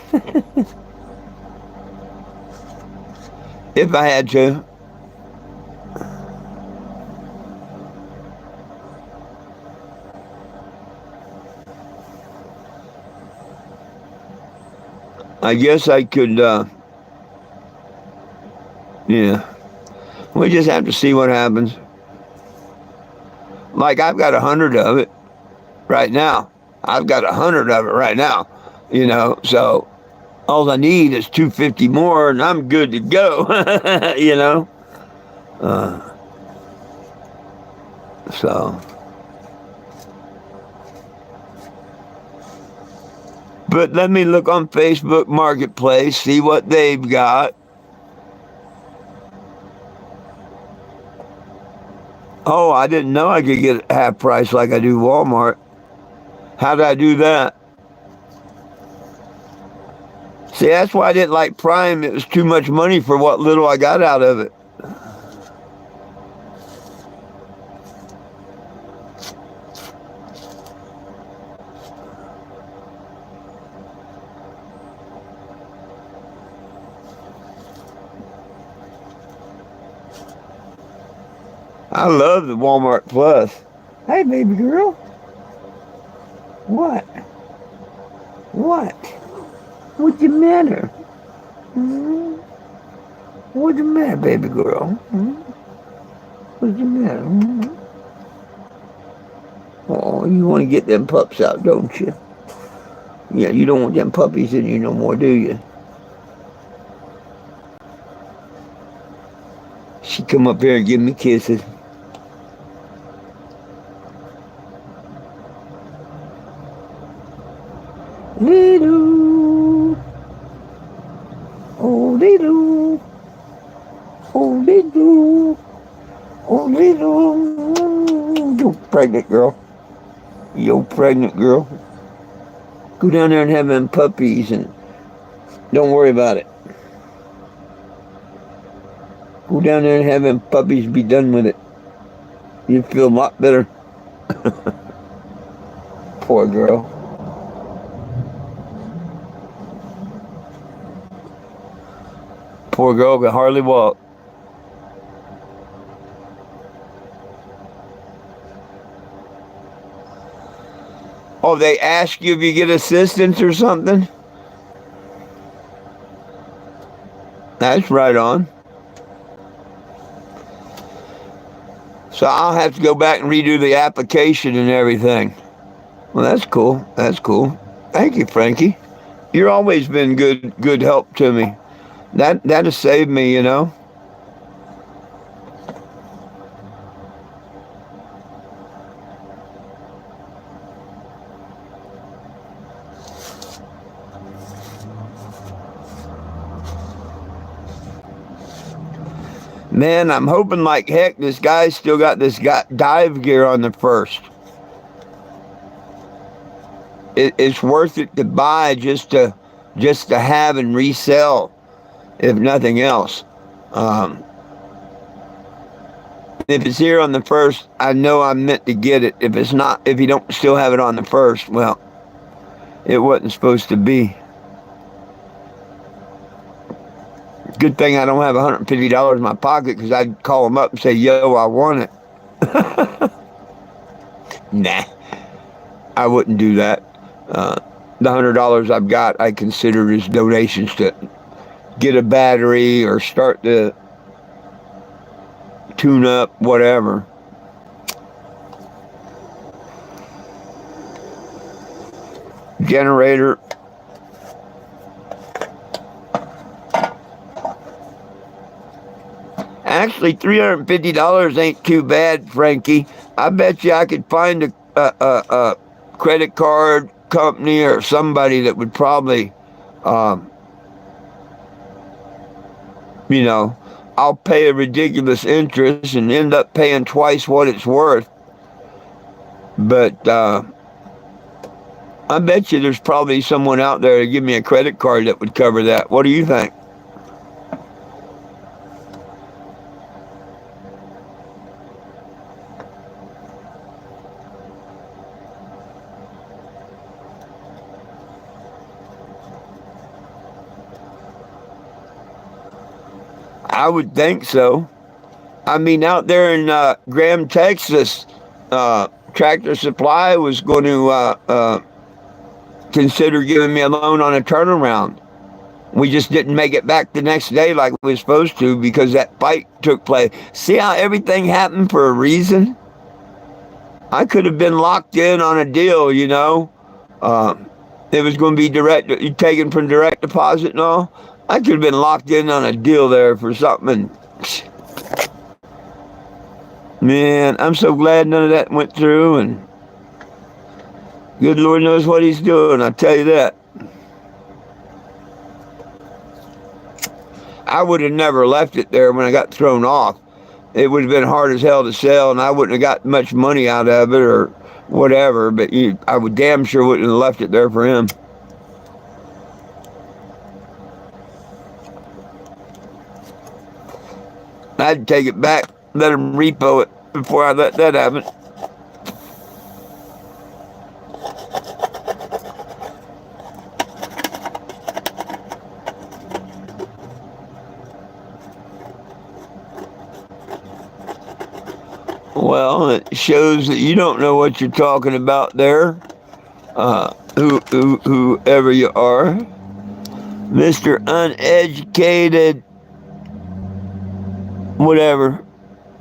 [SPEAKER 1] if I had to. I guess I could. Yeah, we just have to see what happens. Like I've got 100 of it right now. I've got 100 of it right now. So all I need is 250 more, and I'm good to go. you know. Uh, so, but let me look on Facebook Marketplace, see what they've got. Oh, I didn't know I could get half price like I do Walmart. How did I do that? See, that's why I didn't like Prime. It was too much money for what little I got out of it. I love the Walmart Plus. Hey, baby girl. What? What? What's the matter? Hmm? What's the matter, baby girl? Hmm? What's the matter? Hmm? Oh, you want to get them pups out, don't you? Yeah, you don't want them puppies in you no more, do you? She come up here and give me kisses. Little, oh little, oh little, oh little. You pregnant girl. You pregnant girl. Go down there and have them puppies and don't worry about it. Go down there and have them puppies, be done with it. You'd feel a lot better. Poor girl. Poor girl could hardly walk. Oh, they ask you if you get assistance or something? That's right on. So I'll have to go back and redo the application and everything. Well, that's cool. That's cool. Thank you, Frankie. You've always been good help to me. That has saved me. Man, I'm hoping like heck this guy's still got this dive gear on the first. It's worth it to buy just to have and resell, if nothing else. If it's here on the first, I know I'm meant to get it. If it's not, if you don't still have it on the first, well, it wasn't supposed to be. Good thing I don't have $150 in my pocket, because I'd call them up and say, yo, I want it. Nah, I wouldn't do that. The $100 I've got, I consider as donations to get a battery or start the tune up, whatever. Generator. Actually, $350 ain't too bad, Frankie. I bet you I could find a credit card company or somebody that would probably, um, you know, I'll pay a ridiculous interest and end up paying twice what it's worth. But I bet you there's probably someone out there to give me a credit card that would cover that. What do you think? I would think so. I mean, out there in Graham, Texas, Tractor Supply was going to consider giving me a loan on a turnaround. We just didn't make it back the next day like we were supposed to because that fight took place. See how everything happened for a reason? I could have been locked in on a deal, you know. It was going to be taken from direct deposit and all. I could have been locked in on a deal there for something. Man, I'm so glad none of that went through, and good Lord knows what he's doing, I'll tell you that. I would have never left it there when I got thrown off. It would have been hard as hell to sell, and I wouldn't have got much money out of it or whatever, but I would damn sure wouldn't have left it there for him. I'd take it back, let him repo it before I let that happen. Well, it shows that you don't know what you're talking about there, whoever you are. Mr. Uneducated, whatever,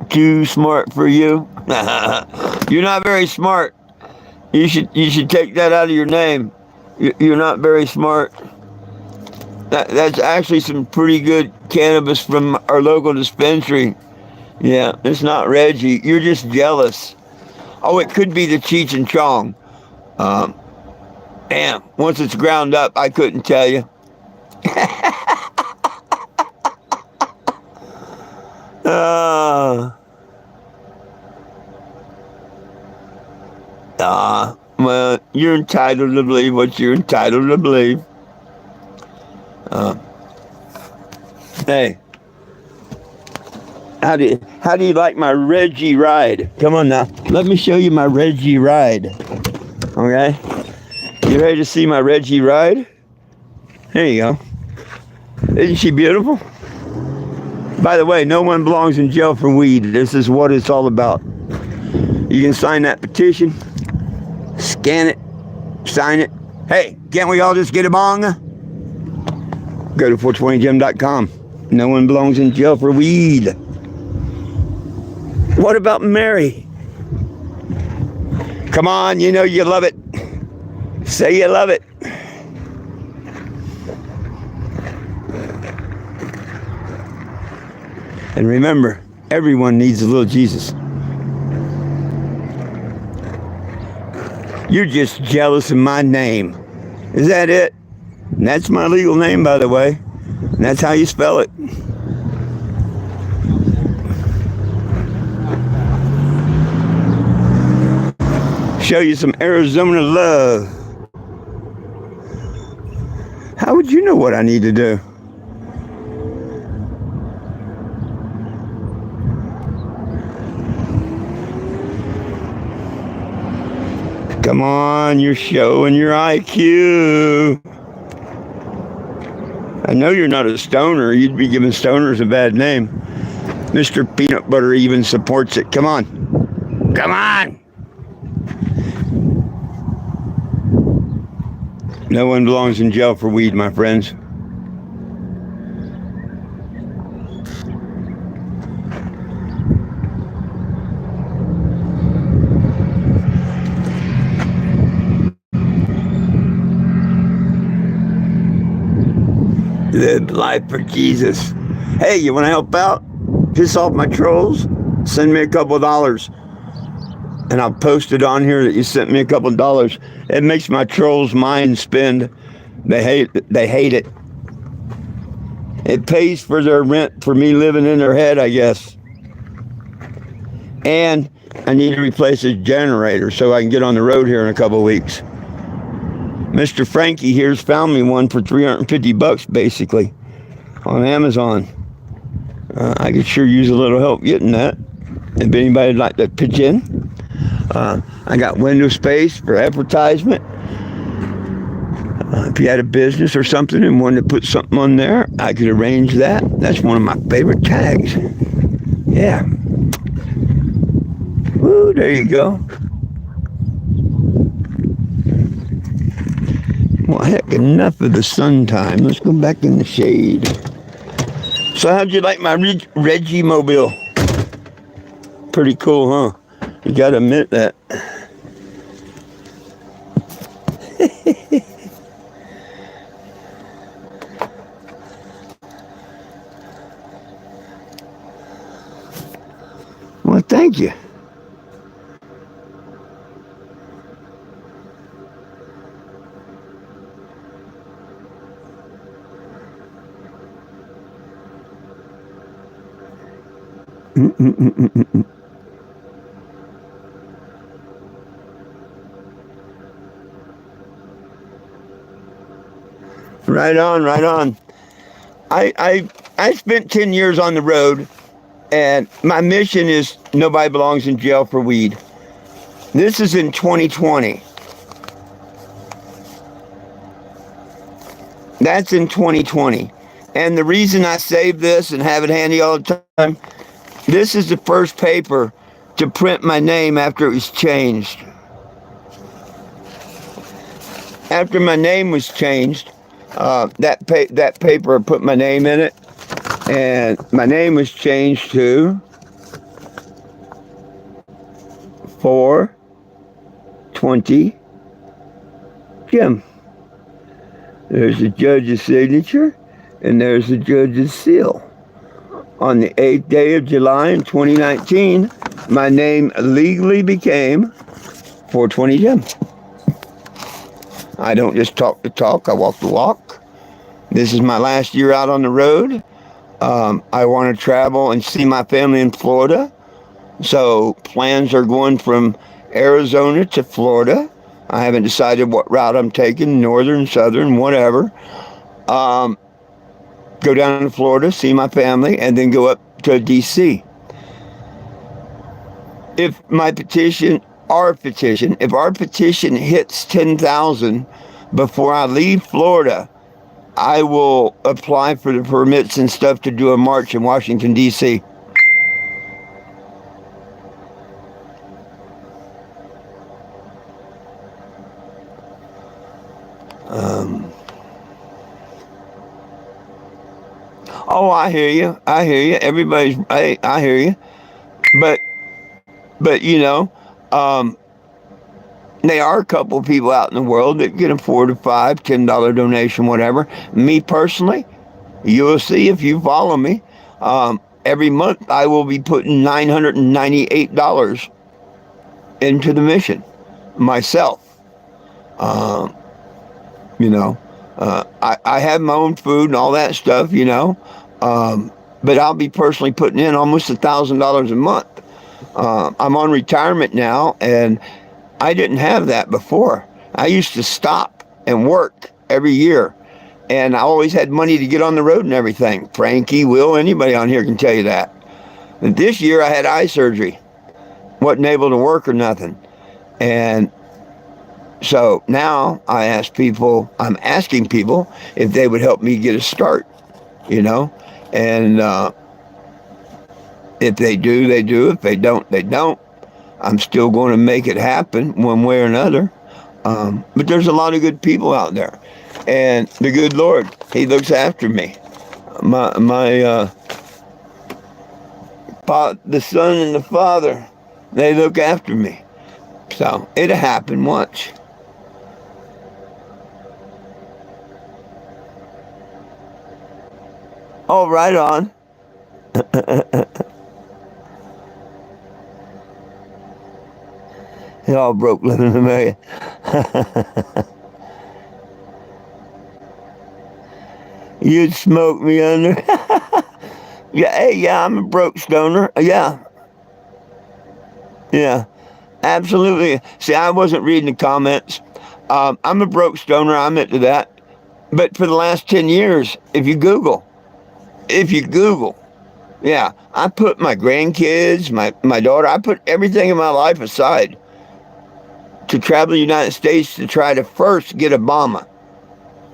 [SPEAKER 1] too smart for you. You're not very smart. You should take that out of your name. You're not very smart. That's actually some pretty good cannabis from our local dispensary. Yeah, it's not Reggie. You're just jealous. Oh, it could be the Cheech and Chong. Damn, once it's ground up, I couldn't tell you. Well, you're entitled to believe what you're entitled to believe. Hey, how do you like my Reggie ride? Come on now, let me show you my Reggie ride. Okay, you ready to see my Reggie ride? There you go. Isn't she beautiful? By the way, no one belongs in jail for weed. This is what it's all about. You can sign that petition, scan it, sign it. Hey, can't we all just get a bong? Go to 420gem.com. No one belongs in jail for weed. What about Mary? Come on, you know you love it. Say you love it. And remember, everyone needs a little Jesus. You're just jealous of my name. Is that it? And that's my legal name, by the way. And that's how you spell it. Show you some Arizona love. How would you know what I need to do? Come on, you're showing your IQ. I know you're not a stoner. You'd be giving stoners a bad name. Mr. Peanut Butter even supports it. Come on. Come on. No one belongs in jail for weed, my friends. Live life for Jesus. Hey, you want to help out? piss off my trolls, send me a couple of dollars. And I'll post it on here that you sent me a couple of dollars. It makes my trolls' mind spin. They hate it. It pays for their rent for me living in their head, I guess. And I need to replace his generator so I can get on the road here in a couple of weeks. Mr. Frankie here's found me one for $350 basically on Amazon. I could sure use a little help getting that. If anybody'd like to pitch in. I got window space for advertisement. If you had a business or something and wanted to put something on there, I could arrange that. That's one of my favorite tags. Yeah. Woo, there you go. Well, heck, enough of the sun time. Let's go back in the shade. So how'd you like my Reggie Mobile? Pretty cool, huh? You gotta admit that. Well, thank you. Right on, right on. I spent 10 years on the road, and my mission is nobody belongs in jail for weed. This is in 2020. That's in 2020. And the reason I saved this and have it handy all the time, this is the first paper to print my name after it was changed. After my name was changed, that paper put my name in it, and my name was changed to 420 Jim. There's the judge's signature, and there's the judge's seal. On the 8th day of July in 2019, my name legally became 420 Jim. I don't just talk the talk, I walk the walk. This is my last year out on the road. I want to travel and see my family in Florida. So plans are going from Arizona to Florida. I haven't decided what route I'm taking, northern, southern, whatever. Go down to Florida, see my family, and then go up to D.C. If our petition hits 10,000 before I leave Florida, I will apply for the permits and stuff to do a march in Washington, D.C. Oh, I hear you. Everybody's, I hear you. But you know, there are a couple of people out in the world that can afford a $5, $10 donation, whatever. Me personally, you will see if you follow me. Every month I will be putting $998 into the mission myself. You know, I have my own food and all that stuff, you know, but I'll be personally putting in almost $1,000 a month. I'm on retirement now, and I didn't have that before. I used to stop and work every year, and I always had money to get on the road and everything. Frankie, Will, anybody on here can tell you that. And this year I had eye surgery. Wasn't able to work or nothing. And so now I'm asking people if they would help me get a start, you know, and if they do, they do. If they don't, they don't. I'm still going to make it happen one way or another. But there's a lot of good people out there, and the good Lord, He looks after me. The Son and the Father, they look after me. So it'll happen once. Oh, right on. They all broke living in America. You'd smoke me under. Yeah, hey, yeah, I'm a broke stoner. Yeah, yeah, absolutely. See, I wasn't reading the comments. I'm a broke stoner. I'm into that. But for the last 10 years, if you Google, yeah, I put my grandkids, my daughter, I put everything in my life aside to travel the United States to try to first get Obama,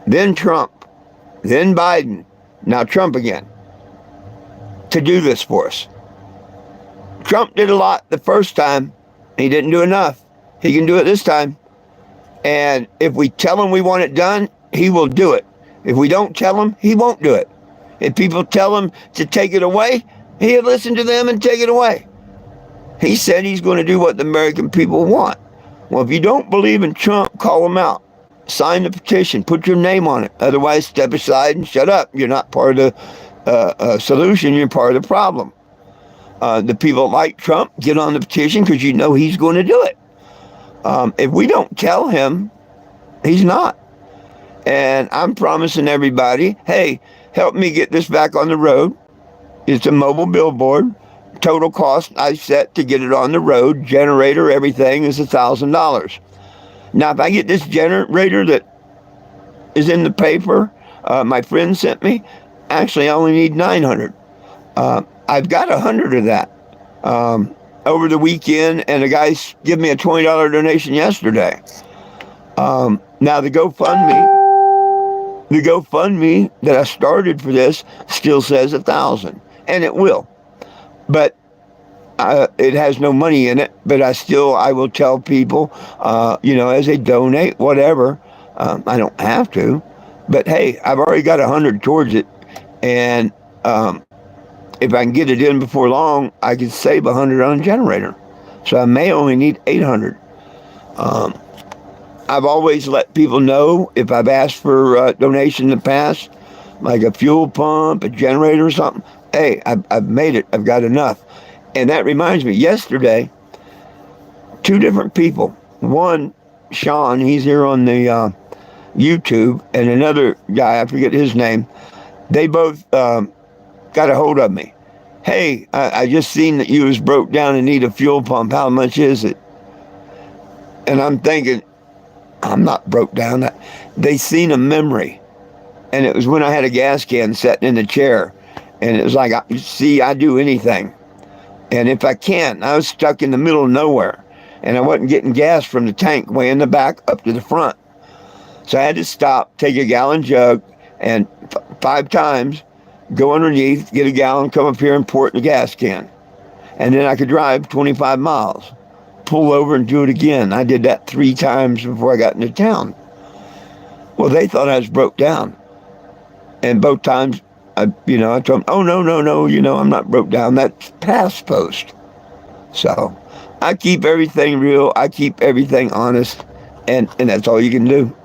[SPEAKER 1] then Trump, then Biden, now Trump again, to do this for us. Trump did a lot the first time. He didn't do enough. He can do it this time. And if we tell him we want it done, he will do it. If we don't tell him, he won't do it. If people tell him to take it away, he'll listen to them and take it away. He said he's going to do what the American people want. Well, if you don't believe in Trump, call him out. Sign the petition. Put your name on it. Otherwise, step aside and shut up. You're not part of the solution. You're part of the problem. The people like Trump get on the petition because you know he's going to do it. If we don't tell him, he's not. And I'm promising everybody, hey, help me get this back on the road. It's a mobile billboard. Total cost I set to get it on the road, generator, everything is $1,000. Now, if I get this generator that is in the paper, my friend sent me, actually I only need 900. I've got 100 of that over the weekend, and the guys give me a $20 donation yesterday. Now the GoFundMe that I started for this still says 1,000, and it will. But it has no money in it. But I will tell people, as they donate, whatever. I don't have to, but hey, I've already got 100 towards it, and if I can get it in before long, I can save 100 on a generator. So I may only need 800. I've always let people know if I've asked for a donation in the past, like a fuel pump, a generator or something. Hey, I've made it. I've got enough. And that reminds me, yesterday, 2 different people. One, Sean, he's here on the YouTube, and another guy, I forget his name. They both got a hold of me. Hey, I just seen that you was broke down and need a fuel pump. How much is it? And I'm thinking, I'm not broke down. They seen a memory. And it was when I had a gas can sitting in the chair. And it was like, see, I do anything. And if I can't, I was stuck in the middle of nowhere. And I wasn't getting gas from the tank way in the back up to the front. So I had to stop, take a gallon jug, and 5 times go underneath, get a gallon, come up here and pour it in the gas can. And then I could drive 25 miles, pull over and do it again. I did that 3 times before I got into town. Well, they thought I was broke down. And both times, I told them, oh, no, I'm not broke down. That's past post. So I keep everything real. I keep everything honest. And that's all you can do.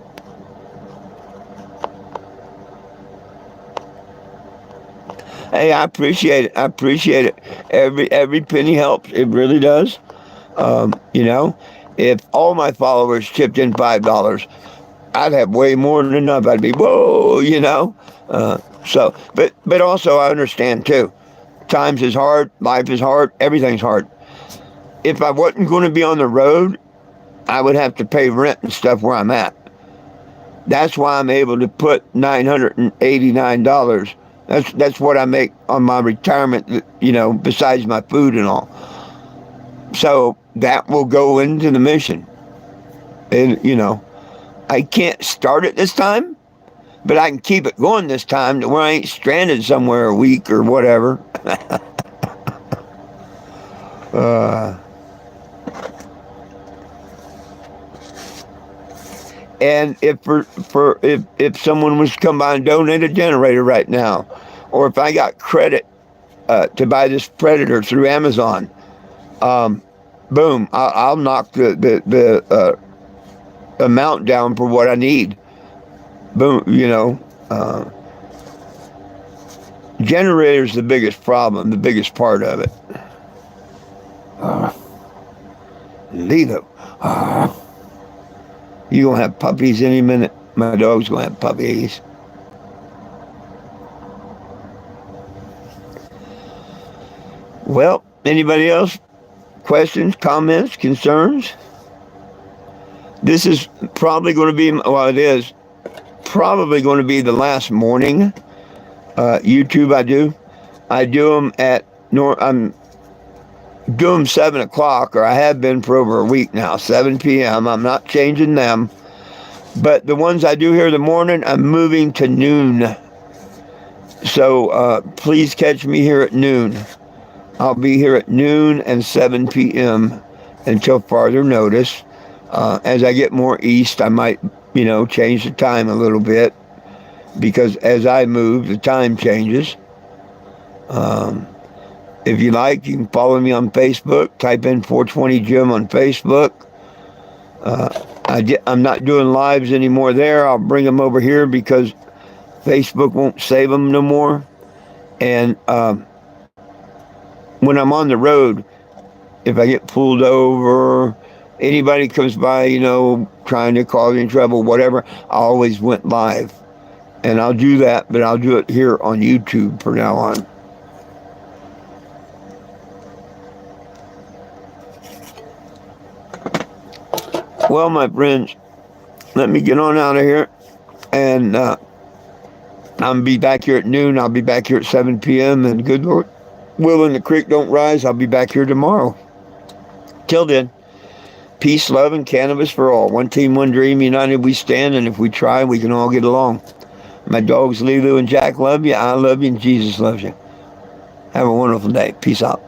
[SPEAKER 1] Hey, I appreciate it. Every penny helps. It really does. If all my followers chipped in $5, I'd have way more than enough. I'd be, whoa, but also I understand too. Times is hard, life is hard, everything's hard. If I wasn't going to be on the road, I would have to pay rent and stuff where I'm at. That's why I'm able to put $989. That's what I make on my retirement, besides my food and all. So that will go into the mission. And, I can't start it this time, but I can keep it going this time to where I ain't stranded somewhere a week or whatever. And if someone was to come by and donate a generator right now, or if I got credit to buy this Predator through Amazon, boom, I'll knock the amount down for what I need. Boom, Generator's the biggest problem, the biggest part of it. Lilo. You gonna have puppies any minute. My dog's gonna have puppies. Well, anybody else? Questions, comments, concerns? This is probably going to be, well, it is probably going to be the last morning YouTube I do. I do them I'm doing them 7 o'clock, or I have been for over a week now, 7 p.m. I'm not changing them. But the ones I do here in the morning, I'm moving to noon. So please catch me here at noon. I'll be here at noon and 7 p.m. until farther notice. As I get more east, I might, change the time a little bit, because as I move, the time changes. If you like, you can follow me on Facebook. Type in 420 Jim on Facebook. I'm not doing lives anymore there. I'll bring them over here because Facebook won't save them no more. And when I'm on the road, if I get pulled over, anybody comes by, trying to cause me trouble, whatever, I always went live. And I'll do that, but I'll do it here on YouTube from now on. Well, my friends, let me get on out of here. And I'll be back here at noon. I'll be back here at 7 p.m. And good Lord willing, the creek don't rise, I'll be back here tomorrow. Till then, peace, love, and cannabis for all. One team, one dream, united we stand, and if we try, we can all get along. My dogs, Lulu and Jack, love you. I love you, and Jesus loves you. Have a wonderful day. Peace out.